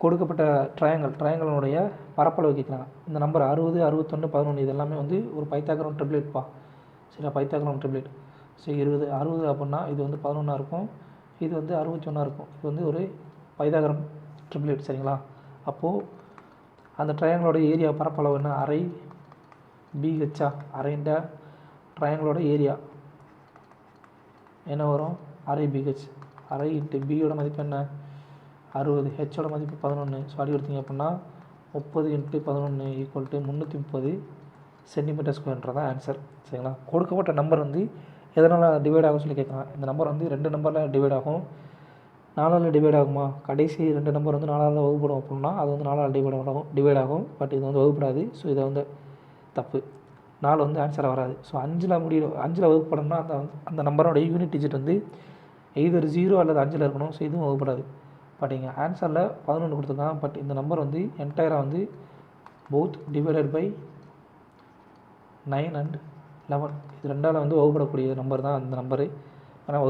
கொடுக்கப்பட்ட ட்ரையாங்கலுடைய பரப்பளவு கேட்குறாங்க. இந்த நம்பர் 60, 61, 11 இது எல்லாமே வந்து ஒரு பைத்தாகரன் ட்ரிப்ளேட்ப்பா. சரியா, பைத்தாகரன் ட்ரிப்ளேட். ஸோ 60 அப்படின்னா இது வந்து 11 இருக்கும், இது வந்து 61 இருக்கும். இது வந்து ஒரு பைத்தாகரன் ட்ரிப்ளேட். சரிங்களா, அப்போது அந்த ட்ரையாங்கலோட ஏரியா பரப்பளவு என்ன, அரை பிஹெச்சா, அரைண்ட ட்ரையாங்கலோட ஏரியா என்ன வரும், அரை பிஹெச். அரை இன்ட்டு பியோட மதிப்பு என்ன, 60, ஹெச்சோட மதிப்பு 11. ஸோ அடி எடுத்திங்க அப்படின்னா 30 × 11 ஈக்குவல் டு 330 சென்டிமீட்டர் ஸ்கொயர்ன்றதான் ஆன்சர். சரிங்களா, கொடுக்கப்பட்ட நம்பர் வந்து எதனால் டிவைட் ஆகும் சொல்லி கேட்குறாங்க. இந்த நம்பர் வந்து 2 நம்பரில் டிவைட் ஆகும். 4ஆல் டிவைட் ஆகுமா, கடைசி 2 நம்பர் வந்து 4ஆல் வகுப்படும் அப்படின்னா அது வந்து 4ஆல் டிவைட் ஆகும். பட் இது வந்து வகுப்படாது. ஸோ இதை வந்து தப்பு, 4 வந்து ஆன்சராக வராது. ஸோ 5ல் வகுப்படணும்னா அந்த நம்பரோட யூனிட் டிஜிட் வந்து எய்தர் 0 அல்லது 5ல் இருக்கணும். ஸோ இதுவும் வகுப்படாது. பட் இங்கே ஆன்சரில் 11 கொடுத்துருக்கான். பட் இந்த நம்பர் வந்து என்டையராக வந்து போத் டிவைடட் பை 9 and 11 இது 2ஆல் வந்து வகுப்படக்கூடிய நம்பர் தான் அந்த நம்பரு. ஆனால்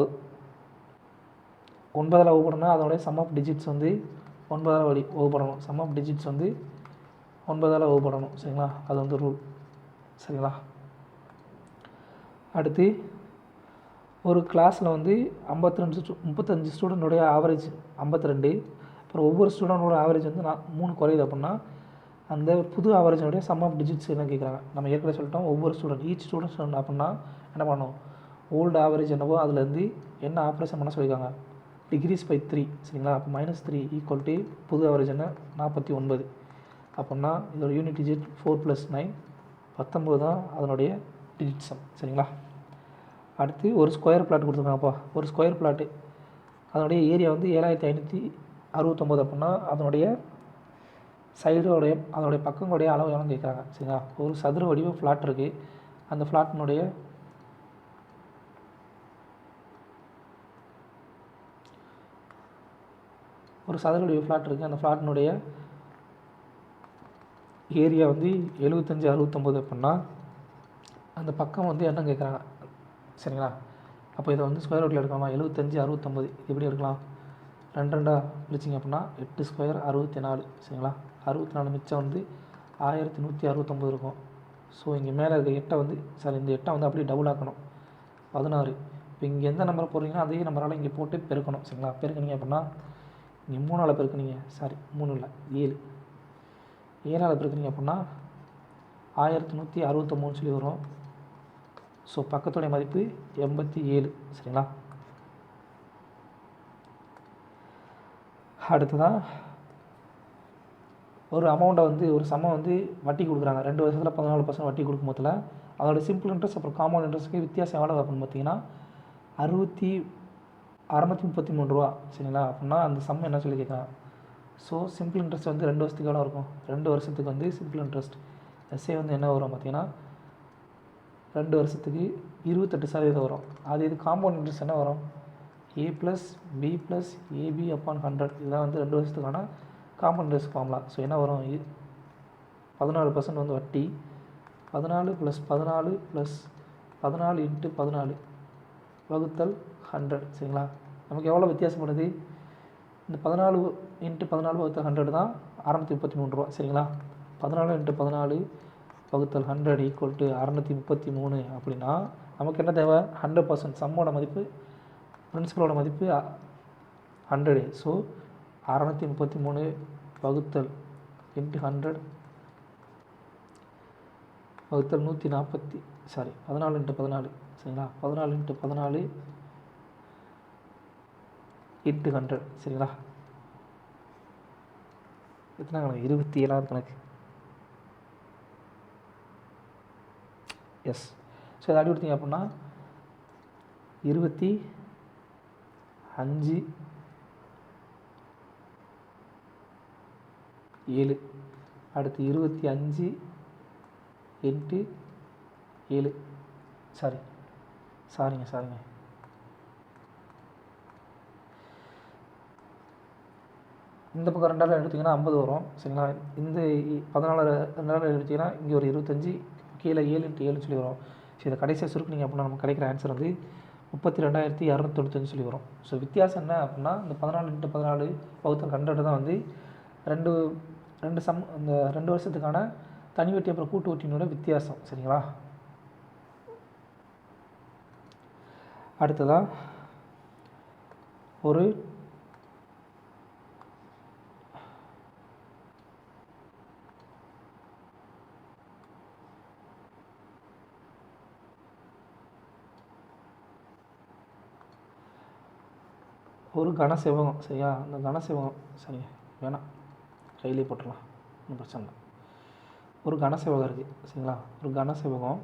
9ஆல் வகுப்படணும்னா அதோடைய சம் ஆஃப் டிஜிட்ஸ் வந்து 9ஆல் வகுப்படணும். சம் ஆஃப் டிஜிட்ஸ் வந்து 9ஆல் வகுப்படணும். சரிங்களா, அது வந்து ரூல். சரிங்களா, அடுத்து ஒரு கிளாஸில் வந்து 35 ஸ்டூடெண்ட்டோடைய ஆவரேஜ் 52. அப்புறம் ஒவ்வொரு ஸ்டூடெண்ட்டோட ஆவரேஜ் வந்து 3 குறையுது அப்படின்னா அந்த புது ஆவரேஜினுடைய சம் ஆஃப் டிஜிட்ஸ் என்ன கேட்குறாங்க. நம்ம ஏற்கனவே சொல்லிட்டோம், ஒவ்வொரு ஈச் ஸ்டூடெண்ட் அப்படின்னா என்ன பண்ணணும், ஓல்டு ஆவரேஜ் என்னவோ அதுலேருந்து என்ன ஆப்ரேஷன் பண்ண சொல்லியிருக்காங்க, டிகிரிஸ் பை 3. சரிங்களா, அப்போ -3 ஈக்குவல் டு புது ஆவரேஜ் என்ன 49 அப்படின்னா இதோட யூனிட் டிஜிட் 4 + 9 19 தான் அதனுடைய டிஜிட் சம். சரிங்களா, அடுத்து ஒரு ஸ்கொயர் பிளாட் கொடுத்துருக்காங்கப்பா. ஒரு ஸ்கொயர் பிளாட்டு அதனுடைய ஏரியா வந்து 7569 அப்படின்னா அதனுடைய அதனுடைய பக்கங்களுடைய அளவு எவ்வளோ கேட்குறாங்க. சரிங்களா, ஒரு சதுர வடிவ ஃப்ளாட் இருக்குது. அந்த ஃப்ளாட்டினுடைய ஒரு சதுர வடிவ ஃப்ளாட் இருக்குது. அந்த ஃப்ளாட்டினுடைய ஏரியா வந்து 7569 அப்படின்னா அந்த பக்கம் வந்து என்ன கேட்குறாங்க. சரிங்களா, அப்போ இதை வந்து ஸ்கொயர் ரூட்டில் எடுக்கலாமா, 75 69 இது எப்படி எடுக்கலாம், 2 பிரிச்சிங்க அப்படின்னா 8 ஸ்கொயர் 64. சரிங்களா, 64 மிச்சம் வந்து 1169 இருக்கும். ஸோ இங்கே மேலே இருக்க 8 வந்து இந்த 8 வந்து அப்படியே டபுள் ஆக்கணும் 16. இப்போ இங்கே எந்த நம்பரை போடுறீங்கன்னா அதே நம்பரால் இங்கே போட்டு பெருக்கணும். சரிங்களா, பெருக்கினீங்க அப்படின்னா இங்கே 3ஆல் பெருக்குனீங்க, 3 இல்லை 7, 7ஆல் பெருக்குனீங்க அப்படின்னா 1163 சொல்லி வரும். ஸோ பக்கத்துடைய மதிப்பு 87. சரிங்களா, அடுத்ததான் ஒரு அமௌண்ட்டை வந்து ஒரு சம்மை வந்து வட்டி கொடுக்குறாங்க. 2 வருஷத்தில் 14% வட்டி கொடுக்கும் போதில் அதோட சிம்பிள் இன்ட்ரெஸ்ட் அப்புறம் காம்பவுண்ட் இன்ட்ரெஸ்ட்டுக்கு வித்தியாசம் எவ்வளோ அப்படின்னு பார்த்தீங்கன்னா 633 ரூபா. சரிங்களா, அப்படின்னா அந்த சம் என்ன சொல்லி கேட்குறாங்க. ஸோ சிம்பிள் இன்ட்ரெஸ்ட் வந்து 2 வருஷத்துக்கு எவ்வளோ இருக்கும், 2 வருஷத்துக்கு வந்து சிம்பிள் இன்ட்ரெஸ்ட் எஸ்ஏ வந்து என்ன வரும் பார்த்தீங்கன்னா 2 வருஷத்துக்கு 28% வரும். அது இது காம்பவுண்ட் இன்ட்ரெஸ்ட் என்ன வரும், A + B + AB/100 இதுதான் வந்து 2 வருஷத்துக்கான காம்பவுண்ட் இன்ட்ரெஸ்ட் ஃபார்முலா. ஸோ என்ன வரும், 14% வந்து வட்டி, 14 + 14 + 14 × 14 வகுத்தல் 100. சரிங்களா, நமக்கு எவ்வளோ வித்தியாசப்படுது, இந்த 14 × 14 வகுத்தல் 100 தான் 633 ரூபா. சரிங்களா, 14 × 14 வகுத்தல் 100 ஈக்குவல் டு 633 அப்படின்னா நமக்கு என்ன தேவை, 100%. சம்மோட மதிப்பு பிரின்சிபலோட மதிப்பு 100. ஸோ 633 வகுத்தல் × 100 வகுத்தல் 140 14 × 14. சரிங்களா, 14 × 14 × 100. சரிங்களா, எத்தனை கணக்கு, 27வது கணக்கு. எஸ். ஸோ இதை அடி கொடுத்தீங்க அப்படின்னா 25 7 அடுத்து 25 × 7 சாரிங்க இந்த பக்கம் 2ஆல் எடுத்திங்கன்னா 50 வரும். சரிங்களா, இந்த 14 2ஆல் எடுத்திங்கன்னா இங்கே ஒரு 25 கீழே 7 × 7 சொல்லி வரும். ஸோ இதை கடைசியாக சுருக்குனிங்க அப்படின்னா நமக்கு கிடைக்கிற ஆன்சர் வந்து 32,295 சொல்லி வரும். ஸோ வித்தியாசம் என்ன அப்படின்னா இந்த 14 × 14 வகுத்தல் 100 தான் வந்து ரெண்டு ரெண்டு அந்த 2 வருஷத்துக்கான தனி வட்டி அப்புறம் கூட்டு வட்டியினோட வித்தியாசம். சரிங்களா? அடுத்ததாக ஒரு கனசெவகம். சரியா? அந்த கனசெவகம் சரி வேணாம், கையிலே போட்டுடலாம், ஒன்றும் பிரச்சனை இல்லை. ஒரு கனசெவகம் இருக்குது. சரிங்களா? ஒரு கனசெவகம்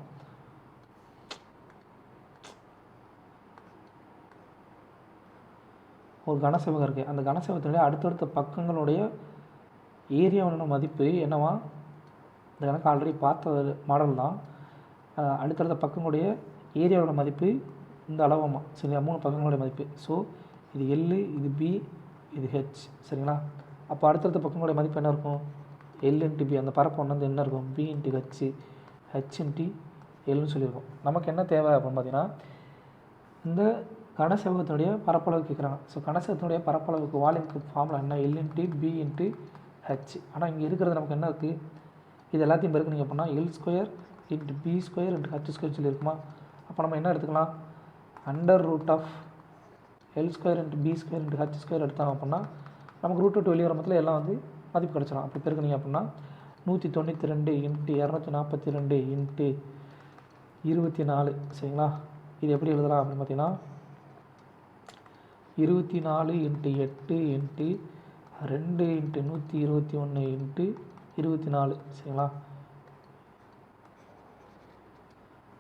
இருக்குது. அந்த கனசெவகத்தினுடைய அடுத்தடுத்த பக்கங்களுடைய ஏரியாவோட மதிப்பு என்னவா? இந்த கணக்கு ஆல்ரெடி பார்த்த மாடல் தான். அடுத்தடுத்த பக்கங்களுடைய ஏரியாவோட மதிப்பு இந்த அளவாமா. சரிங்களா? 3 பக்கங்களுடைய மதிப்பு. ஸோ இது எல், இது பி, இது ஹெச். சரிங்களா? அப்போ அடுத்தடுத்த பக்கங்களுடைய மதிப்பு என்ன இருக்கும்? L into B. அந்த பரப்பு ஒன்று வந்து என்ன இருக்கும்? B into H, H into எல்னு சொல்லியிருக்கோம். நமக்கு என்ன தேவை அப்படின்னு பார்த்தீங்கன்னா, இந்த கனசெவகத்தினுடைய பரப்பளவு கேட்குறாங்க. ஸோ கனசெவகத்தினுடைய பரப்பளவுக்கு வால்யூமுக்கு ஃபார்முலா என்ன? L into b into h. ஆனால் இங்கே இருக்கிறது நமக்கு என்ன இருக்குது? இது எல்லாத்தையும் பெருக்குனீங்க அப்படின்னா L square into B square into H square சொல்லியிருக்குமா? அப்போ நம்ம என்ன எடுத்துக்கலாம்? Under root of L square into B square into H square எடுத்தாங்க அப்படின்னா நமக்கு ரூட் விட்டு வெளியே வர மொத்தத்தில் எல்லாம் வந்து மதிப்பு கிடச்சிடும். அப்படி பெருக்குனீங்க அப்படின்னா 192 இன்ட்டு 242 இன்ட்டு 24. சரிங்களா? இது எப்படி எழுதலாம் அப்படின்னு பார்த்தீங்கன்னா 24 இன்ட்டு 8 இன்ட்டு 2 இன்ட்டு 121 இன்ட்டு 24. சரிங்களா?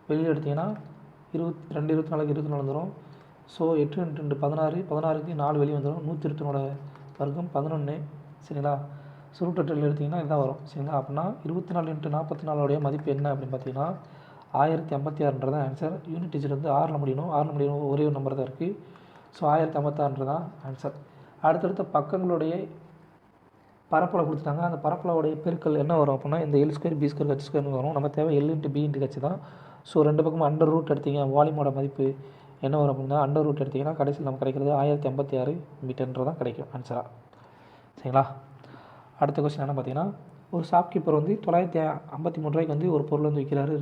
வெளியில் எடுத்திங்கன்னா 22 24 24 வந்துடும். ஸோ 8 இன்ட்டு 2 16, 16க்கு 4 வெளியே வந்துடும். 120 வர்க்கம் 11. சரிங்களா? சுருட்டட்டில் எடுத்திங்கன்னா இதுதான் வரும். சரிங்களா? அப்படின்னா 24 இன்ட்டு 44 மதிப்பு என்ன அப்படின்னு பார்த்தீங்கன்னா 1056 ஆன்சர். யூனிட் டிஜிட் வந்து 6ல் முடியணும். 6ல் முடியணும், ஒரே ஒரு நம்பர் தான் இருக்குது. ஸோ 1056 தான் ஆன்சர். அடுத்தடுத்த பக்கங்களுடைய பரப்பளவு கொடுத்துட்டாங்க. அந்த பரப்பளவுடைய பெருக்கல் என்ன வரும் அப்படின்னா இந்த எல் ஸ்கொயர் பி ஸ்கொயர் ஹெச் ஸ்கொயர்னு வரும். நம்ம தேவை l into b into h தான். ஸோ 2 பக்கமும் அண்டர் ரூட் எடுத்திங்க, வால்யூமோட மதிப்பு என்ன வரும் அப்படின்னா அண்டர் ரூட் எடுத்திங்கன்னா கடைசியில் நமக்கு கிடைக்கிறது 1056 மீட்டர்ன்றது தான் கிடைக்கும் ஆன்சராக. சரிங்களா? அடுத்த கொஸ்டின் என்ன பார்த்தீங்கன்னா, ஒரு ஷாப்கீப்பர் வந்து 953 ரூபாய்க்கு வந்து ஒரு பொருள் வந்து விற்கிறாரு.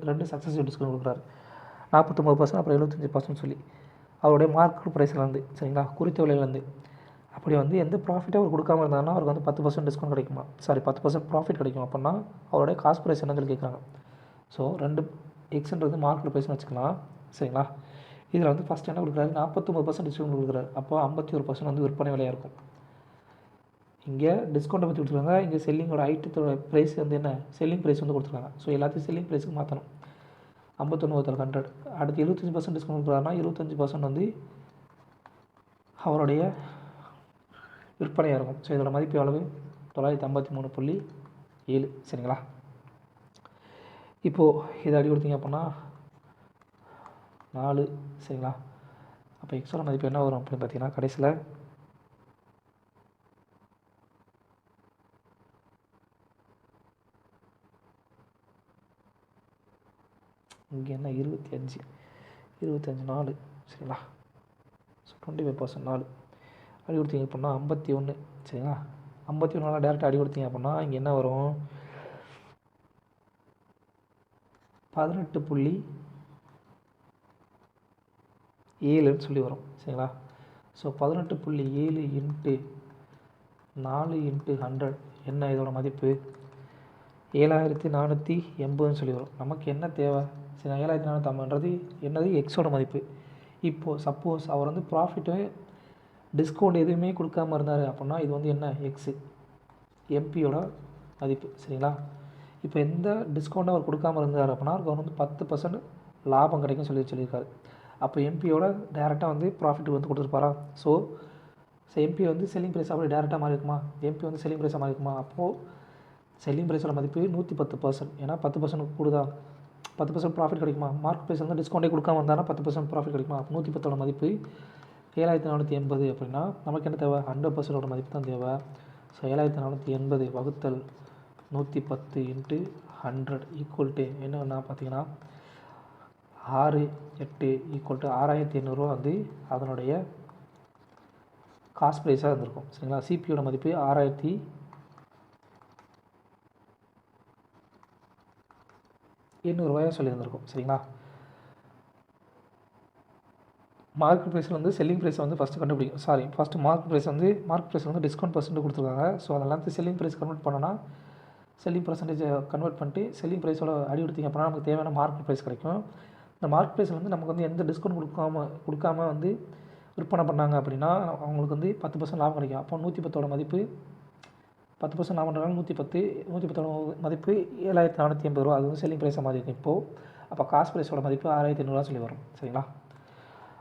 ரெண்டு சக்ஸஸிவ் டிஸ்கவுண்ட் கொடுக்குறாரு. 49% அப்புறம் 75% சொல்லி அவருடைய மார்க்கெட் ப்ரைஸ்லேருந்து. சரிங்களா? குறித்த விலையிலேருந்து. அப்படி வந்து எந்த ப்ராஃபிட்டாக அவர் கொடுக்காம இருந்தாங்கன்னா அவருக்கு வந்து 10% டிஸ்கவுண்ட் கிடைக்குமா? 10% ப்ராஃபிட் கிடைக்கும். அப்படின்னா அவருடைய காஸ்ட் ப்ரைஸ் என்னன்னு சொல்லி கேட்குறாங்க. ஸோ 2 எக்ஸ்ன்றது மார்க்கெட் ப்ரைஸ்னு வச்சுக்கலாம். சரிங்களா? இதில் வந்து ஃபஸ்ட் என்ன கொடுக்குறாரு? 49% டிஸ்கவுண்ட் கொடுக்குறாரு. அப்போ 51% வந்து விற்பனை விலையாக இருக்கும். இங்கே டிஸ்கவுண்ட்டை பற்றி கொடுத்துருக்காங்க. இங்கே செல்லிங்கோட ஐட்டத்தோட ப்ரைஸ் வந்து என்ன? செல்லிங் ப்ரைஸ் வந்து கொடுத்துருக்காங்க. ஸோ எல்லாத்தையும் செல்லிங் ப்ரைஸுக்கு மாற்றணும். 51/100. அடுத்து 75% டிஸ்கவுண்ட் கொடுக்குறாருன்னா 25% வந்து அவருடைய விற்பனையாக இருக்கும். ஸோ இதோட மதிப்பு எவ்வளவு? 953.7. சரிங்களா? இப்போது இதை அடி கொடுத்தீங்க அப்படின்னா 4. சரிங்களா? அப்போ எக்ஸோட மதிப்பு என்ன வரும் அப்படின்னு பார்த்தீங்கன்னா கடைசியில் இங்கே என்ன 25 4. சரிங்களா? ஸோ 25% 4 அடி கொடுத்தீங்க அப்படின்னா 51. சரிங்களா? 51 டேரெக்டாக அடி கொடுத்தீங்க அப்படின்னா இங்கே என்ன வரும்? 18.7ன்னு சொல்லி வரும். சரிங்களா? ஸோ 18.7 இன்ட்டு 4 இன்ட்டு 100 என்ன? இதோட மதிப்பு 7480ன்னு சொல்லி வரும். நமக்கு என்ன தேவை? சரி, 7450ன்றது என்னது? எக்ஸோட மதிப்பு. இப்போது சப்போஸ் அவர் வந்து ப்ராஃபிட்டு டிஸ்கவுண்ட் எதுவுமே கொடுக்காமல் இருந்தார் அப்படின்னா இது வந்து என்ன? எக்ஸு எம்பியோட மதிப்பு. சரிங்களா? இப்போ எந்த டிஸ்கவுண்ட்டும் அவர் கொடுக்காமல் இருந்தார் அப்படின்னா அவருக்கு வந்து 10% லாபம் கிடைக்கும் சொல்லியிருக்காரு. அப்போ எம்பியோட டேரெக்டாக வந்து ப்ராஃபிட் வந்து கொடுத்துருப்பாரா? ஸோ எம்பி வந்து செல்லிங் ப்ரைஸ் அப்படி டேரெக்டாக மாறி இருக்குமா? எம்பி வந்து செல்லிங் ப்ரைஸாக மாறி இருக்குமா? அப்போது செல்லிங் ப்ரைஸோட மதிப்பு 110%. ஏன்னா 10% கூடுதா? 10% ப்ராஃபிட் கிடைக்குமா? மார்க் ப்ரைஸ் வந்து டிஸ்கவுண்டே கொடுக்காம இருந்தாலும் 10% ப்ராஃபிட் கிடைக்குமா? 110 மதிப்பு 7480 அப்படின்னா நமக்கு என்ன தேவை? 100% மதிப்பு தான் தேவை. ஸோ 7480 வகுத்தல் 110 இன்ட்டு 100 ஈக்குவல் டு என்னன்னா பார்த்தீங்கன்னா 6 8 ஈக்குவல் டு 6800 வந்து அதனுடைய காஸ்ட் ப்ரைஸாக இருந்திருக்கும். சரிங்களா? சிபியோட மதிப்பு 6800 800 சொல்லியிருந்திருக்கும். சரிங்களா? மார்க்கெட் ப்ரைஸில் வந்து செல்லிங் ப்ரைஸை வந்து ஃபஸ்ட்டு கண்டுபிடிக்கும். ஃபஸ்ட்டு மார்க்கெட் ப்ரைஸ் வந்து டிஸ்கவுண்ட் பர்சன்ட் கொடுத்துருக்காங்க. ஸோ அதெல்லாம் செல்லிங் ப்ரைஸ் கன்வெர்ட் பண்ணோன்னா செல்லிங் பர்சன்டேஜை கன்வெர்ட் பண்ணிட்டு செல்லிங் ப்ரைஸோட அடி கொடுத்தீங்க அப்படின்னா நமக்கு தேவையான மார்க்கெட் ப்ரைஸ் கிடைக்கும். இந்த மார்க்கெட் ப்ரைஸில் வந்து நமக்கு வந்து எந்த டிஸ்கவுண்ட் கொடுக்காம வந்து விற்பனை பண்ணாங்க அப்படின்னா அவங்களுக்கு வந்து 10% லாபம் கிடைக்கும். அப்போ 110 மதிப்பு 10% லாபம்ன்றாங்க. 110 மதிப்பு 7480 ரூபா. அது வந்து செல்லிங் ப்ரைஸாக மாதிரி இருக்கும் இப்போது. அப்போ காஸ்ட் ப்ரைஸோட மதிப்பு 6500 சொல்லி வரும். சரிங்களா?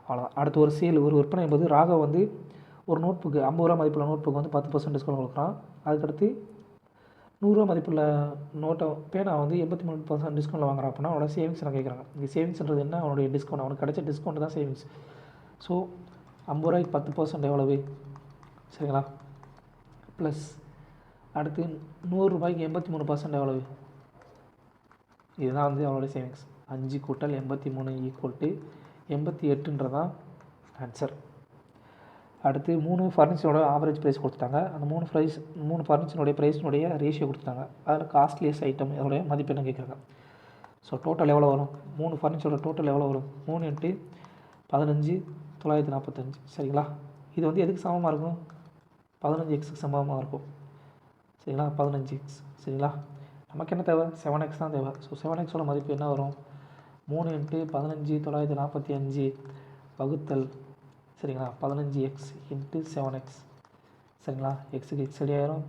அவ்வளோதான். அடுத்து ஒரு விற்பனை என்பது ராகவ் வந்து ஒரு நோட் புக்கு 50 ரூபா மதிப்புள்ள நோட் புக்கு வந்து 10% டிஸ்கவுண்ட் கொடுக்குறான். அதுக்கடுத்து 100 ரூபா மதிப்புள்ள பேனா வந்து 83% டிஸ்கவுண்ட்டில் வாங்குறான் அப்படின்னா அவனோட சேவிங்ஸ் நான் கேட்குறாங்க. இங்கே சேவிங்ஸ்ன்றது என்ன? அவனுடைய டிஸ்கவுண்ட், அவனுக்கு கிடைச்ச டிஸ்கவுண்ட் தான் சேவிங்ஸ். ஸோ 50 ரூபாய்க்கு 10% எவ்வளவு? சரிங்களா? ப்ளஸ் அடுத்து 100 ரூபாய்க்கு 83% எவ்வளவு? இதுதான் வந்து அவனுடைய சேவிங்ஸ். 5 கூட்டல் 83 ஈக்குவல் டு 88ன்றதான் ஆன்சர். அடுத்து 3 ஃபர்னிச்சரோட ஆவரேஜ் ப்ரைஸ் கொடுத்துட்டாங்க. அந்த 3 ஃபர்னிச்சருடைய ப்ரைஸினுடைய ரேஷியோ கொடுத்துட்டாங்க. அதில் காஸ்ட்லியஸ்ட் ஐட்டம் இதோடைய மதிப்பு என்ன கேட்குறாங்க. ஸோ டோட்டல் எவ்வளோ வரும்? 3 ஃபர்னிச்சரோட டோட்டல் எவ்வளோ வரும்? 3 × 15 945. சரிங்களா? இது வந்து எதுக்கு சமமாக இருக்கும்? 15x சமமாக இருக்கும். சரிங்களா? 15x. சரிங்களா? நமக்கு என்ன தேவை? 7x தான் தேவை. ஸோ 7xோட மதிப்பு என்ன வரும்? 3 × 15 945 வகுத்தல் சரிங்களா 15x × 7x. சரிங்களா? எக்ஸுக்கு எக்ஸ் அடி ஆயிரும்.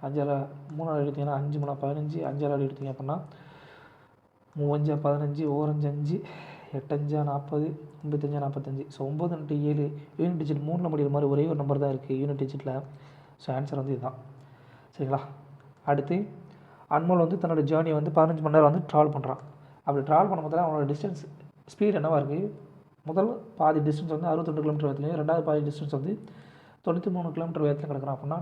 5 3 எடுத்திங்கன்னா 5 3 15 5 எடுத்திங்க அப்படின்னா 3 5 15 1 5 8 5 40 9 45. ஸோ 9 × 7 யூனிட் டிஜிட் 3ல் முடிகிற மாதிரி ஒரே ஒரு நம்பர் தான் இருக்குது யூனிட் டிஜிட்டில். ஸோ ஆன்சர் வந்து இதுதான். சரிங்களா? அடுத்து அன்மோல் வந்து தன்னோட ஜேர்னியை வந்து 15 மணி நேரம் வந்து ட்ராவல் பண்ணுறான். அப்படி ட்ராவல் பண்ணும்போது அவனோட டிஸ்டன்ஸ் ஸ்பீட் என்னவாக இருக்குது? முதல் பாதி டிஸ்டன்ஸ் வந்து 62 கிலோமீட்டர் வேகத்துலையும், ரெண்டாவது பாதி டிஸ்டன்ஸ் வந்து 93 கிலோமீட்டர் வேகத்தில் கிடக்கிறான் அப்படின்னா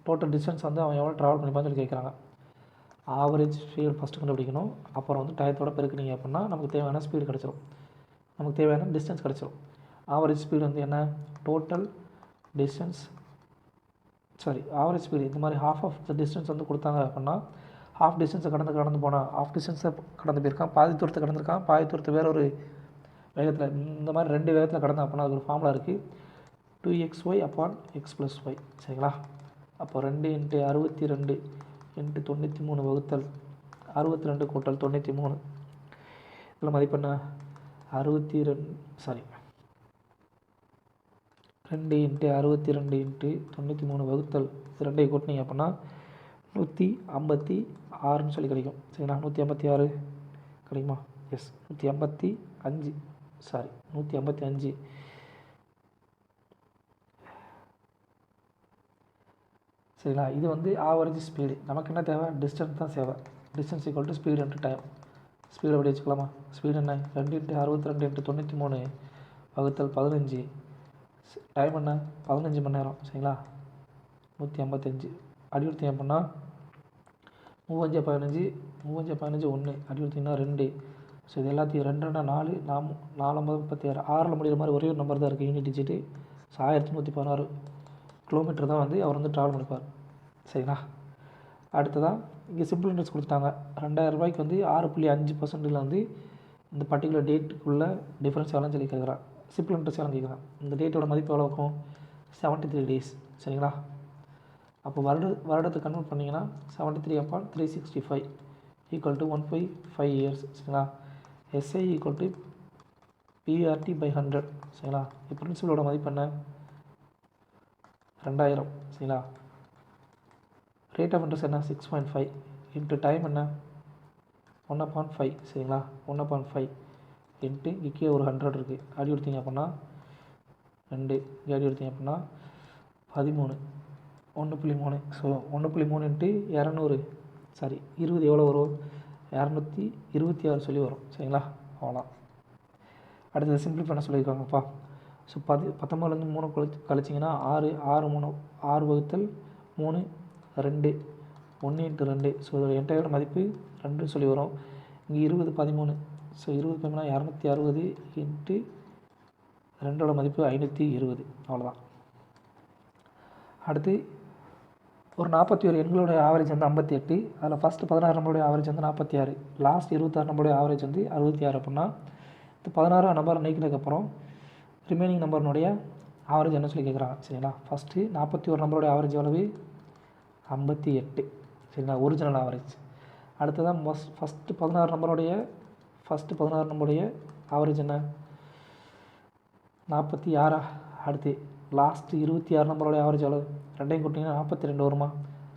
டோட்டல் டிஸ்டன்ஸ் வந்து அவன் எவ்வளோ ட்ராவல் பண்ணிப்பான்னு சொல்லி கேட்குறாங்க. ஆவரேஜ் ஸ்பீடு ஃபஸ்ட்டு கண்டுபிடிக்கணும். அப்புறம் வந்து டயத்தோட பெருக்குனீங்க அப்படின்னா நமக்கு தேவையான ஸ்பீடு கிடச்சிரும், நமக்கு தேவையான டிஸ்டன்ஸ் கிடச்சிரும். ஆவரேஜ் ஸ்பீடு வந்து என்ன? டோட்டல் டிஸ்டன்ஸ் ஆவரேஜ் ஸ்பீடு இந்த மாதிரி ஆஃப் த டிஸ்டன்ஸ் வந்து கொடுத்தாங்க அப்படின்னா ஹாஃப் டிஸ்டன்ஸை கடந்து போனால் ஆஃப் டிஸ்டன்ஸை கடந்து போயிருக்கான், பாதி தூரத்தை கடந்திருக்கான், பாதி தூரத்தை வேற ஒரு வேகத்தில், இந்த மாதிரி 2 வேகத்தில் கடந்தா அப்படின்னா அது ஒரு ஃபார்முலா இருக்குது. 2xy/x + y. சரிங்களா? அப்போ 2 × 62 × 93 வகுத்தல் 62 கூட்டல் 93. இதில் மதிப்பு என்ன? 2 × 62 × 93 வகுத்தல் 2ஐ கூட்டினீங்க அப்படின்னா 156ன்னு சொல்லி கிடைக்கும். சரிங்களா? 156 கிடைக்குமா? எஸ், 155. சரிங்களா? இது வந்து ஆவரேஜ் ஸ்பீடு. நமக்கு என்ன தேவை? டிஸ்டன்ஸ் தான் தேவை. Distance = speed × time. ஸ்பீடு அப்படி வச்சுக்கலாமா? ஸ்பீடு என்ன? 2 × 62 × 93 வகுத்தல் 15. டைம் என்ன? 15 மணி நேரம். சரிங்களா? 155 அடி கொடுத்தீங்க அப்படின்னா 3 15 1 அடி கொடுத்தீங்கன்னா 2. ஸோ இது எல்லாத்தையும் 2 4 4 36 6ல் முடிகிற மாதிரி ஒரே ஒரு நம்பர் தான் இருக்குது யூனிட் டிஜிட்டு. ஸோ 1116 கிலோமீட்டர் தான் வந்து அவர் வந்து ட்ராவல் பண்ணிப்பார். சரிங்களா? அடுத்ததான் இங்கே சிம்பிள் இன்ட்ரெஸ்ட் கொடுத்துட்டாங்க. 2000 ரூபாய்க்கு வந்து 6.5% வந்து இந்த பர்டிகுலர் டேட்டுக்குள்ளே டிஃப்ரென்ஸ் எவ்வளோன்னு சொல்லி கேட்குறான். சிம்பிள் இன்ட்ரெஸ்ட் எவ்வளோ கேட்குறான். இந்த டேட்டோட மதிப்பு எவ்வளோ இருக்கும்? 73 days. சரிங்களா? அப்போ வருடத்தை கன்வெர்ட் பண்ணிங்கன்னா 73/365 = 1/5 years. சரிங்களா? SI = PRT/100. சரிங்களா? இப்போ பிரின்சிபலோட மதிப்பு என்ன? 2000. சரிங்களா? ரேட் ஆஃப் இன்ட்ரெஸ்ட் என்ன? 6.5 × டைம் என்ன? 1/5. சரிங்களா? 1/5 × இங்கே ஒரு 100 இருக்குது. அடி எடுத்தீங்க அப்படின்னா 2 இங்கே அடி எடுத்தீங்க அப்படின்னா 13 1.3. ஸோ 1.3 × 200 20 எவ்வளோ வரும்? 226 சொல்லி வரும். சரிங்களா? அவ்வளோ. அடுத்தது சிம்பிளி பண்ண சொல்லியிருக்காங்கப்பா. ஸோ 19லேருந்து 3 கழிச்சிங்கன்னா 6 6 வகுத்தல் 3 2 1 × 2. ஸோ இதோட என்டையர் மதிப்பு 2 சொல்லி வரும். இங்கே 20 13. ஸோ 20 பார்த்தீங்கன்னா 260 × 2ஓட மதிப்பு 520. அவ்வளோதான். அடுத்து ஒரு 41 எண்களுடைய ஆவரேஜ் வந்து 58. அதில் ஃபஸ்ட்டு 16 நம்பருடைய ஆவரேஜ் வந்து 46. லாஸ்ட் 26 நம்பருடைய ஆவரேஜ் வந்து 66 அப்படின்னா இந்த 16 நம்பரை நீக்கினதுக்கப்புறம் ரிமைனிங் நம்பர்னுடைய ஆவரேஜ் என்ன சொல்லி கேட்குறாங்க சரிங்களா. ஃபஸ்ட்டு 41 நம்பருடைய ஆவரேஜ் எவ்வளவு 58 சரிங்களா, ஒரிஜினல் ஆவரேஜ். அடுத்ததான் ஃபஸ்ட்டு 16 நம்பருடைய ஆவரேஜ் என்ன 46. அடுத்து லாஸ்ட்டு 26 நம்பருடைய ஆவரேஜ் எவ்வளோ ரெண்டையும் கூட்டிங்கன்னா 42 வருமா.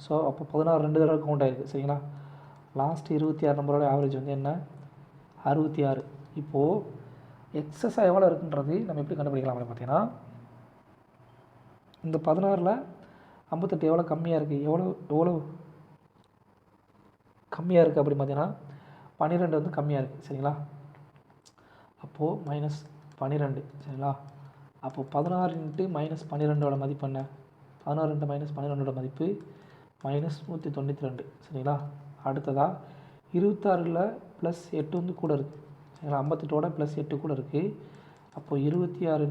ஸோ அப்போ 16 2 தடவை கவுண்ட் ஆகிருக்கு சரிங்களா. லாஸ்ட்டு 26 நம்பருடைய ஆவரேஜ் வந்து என்ன 66. இப்போது எக்ஸஸாக எவ்வளோ இருக்குன்றது நம்ம எப்படி கண்டுபிடிக்கலாம் அப்படின்னு பார்த்தீங்கன்னா, இந்த 16ல் 58 எவ்வளோ கம்மியாக இருக்குது, எவ்வளோ கம்மியாக இருக்குது அப்படின்னு பார்த்தீங்கன்னா 12 வந்து கம்மியாக இருக்குது சரிங்களா. அப்போது -12 சரிங்களா. அப்போது 16 × -12ஓட மதிப்பு என்ன 16 × -12ஓட மதிப்பு -192 சரிங்களா. அடுத்ததாக 26ல் +8 வந்து கூட இருக்குது சரிங்களா. 58ஓட +8 கூட இருக்குது. அப்போது 26 ×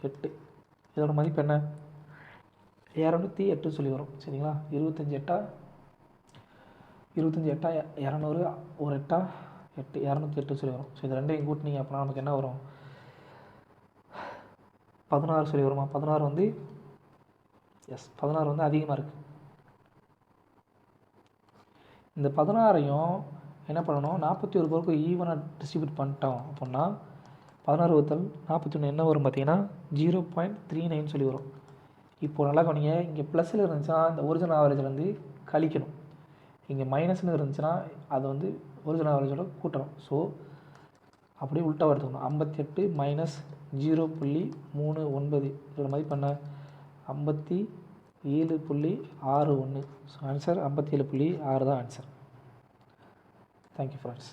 +8 இதோட மதிப்பு என்ன 208 சொல்லி வரும் சரிங்களா. 25 8 200 ஒரு 8 8 208 சொல்லி வரும். ஸோ இது ரெண்டையும் கூட்டினீங்க அப்படின்னா நமக்கு என்ன வரும் 16 சொல்லி வருமா. 16 வந்து 16 வந்து அதிகமாக இருக்குது. இந்த 16ஐயும் என்ன பண்ணணும் 41 பேருக்கு ஈவனாக டிஸ்ட்ரிபியூட் பண்ணிட்டோம் அப்படின்னா 16 × 41 என்ன வரும் பார்த்தீங்கன்னா 0.39 சொல்லி வரும். இப்போது நல்லா கவனிங்க, இங்கே ப்ளஸில் இருந்துச்சுன்னா இந்த ஒரிஜினல் ஆவரேஜில் வந்து கழிக்கணும், இங்கே மைனஸ்னு இருந்துச்சுன்னா அதை வந்து ஒரிஜினல் ஆவரேஜோட கூட்டணும். ஸோ அப்படியே உள்ட்டாக எடுத்துக்கணும். 58 - 0.39 இதோட மதிப்பு என்ன 57.61. ஸோ ஆன்சர் 57.6 தான் ஆன்சர். Thank you friends.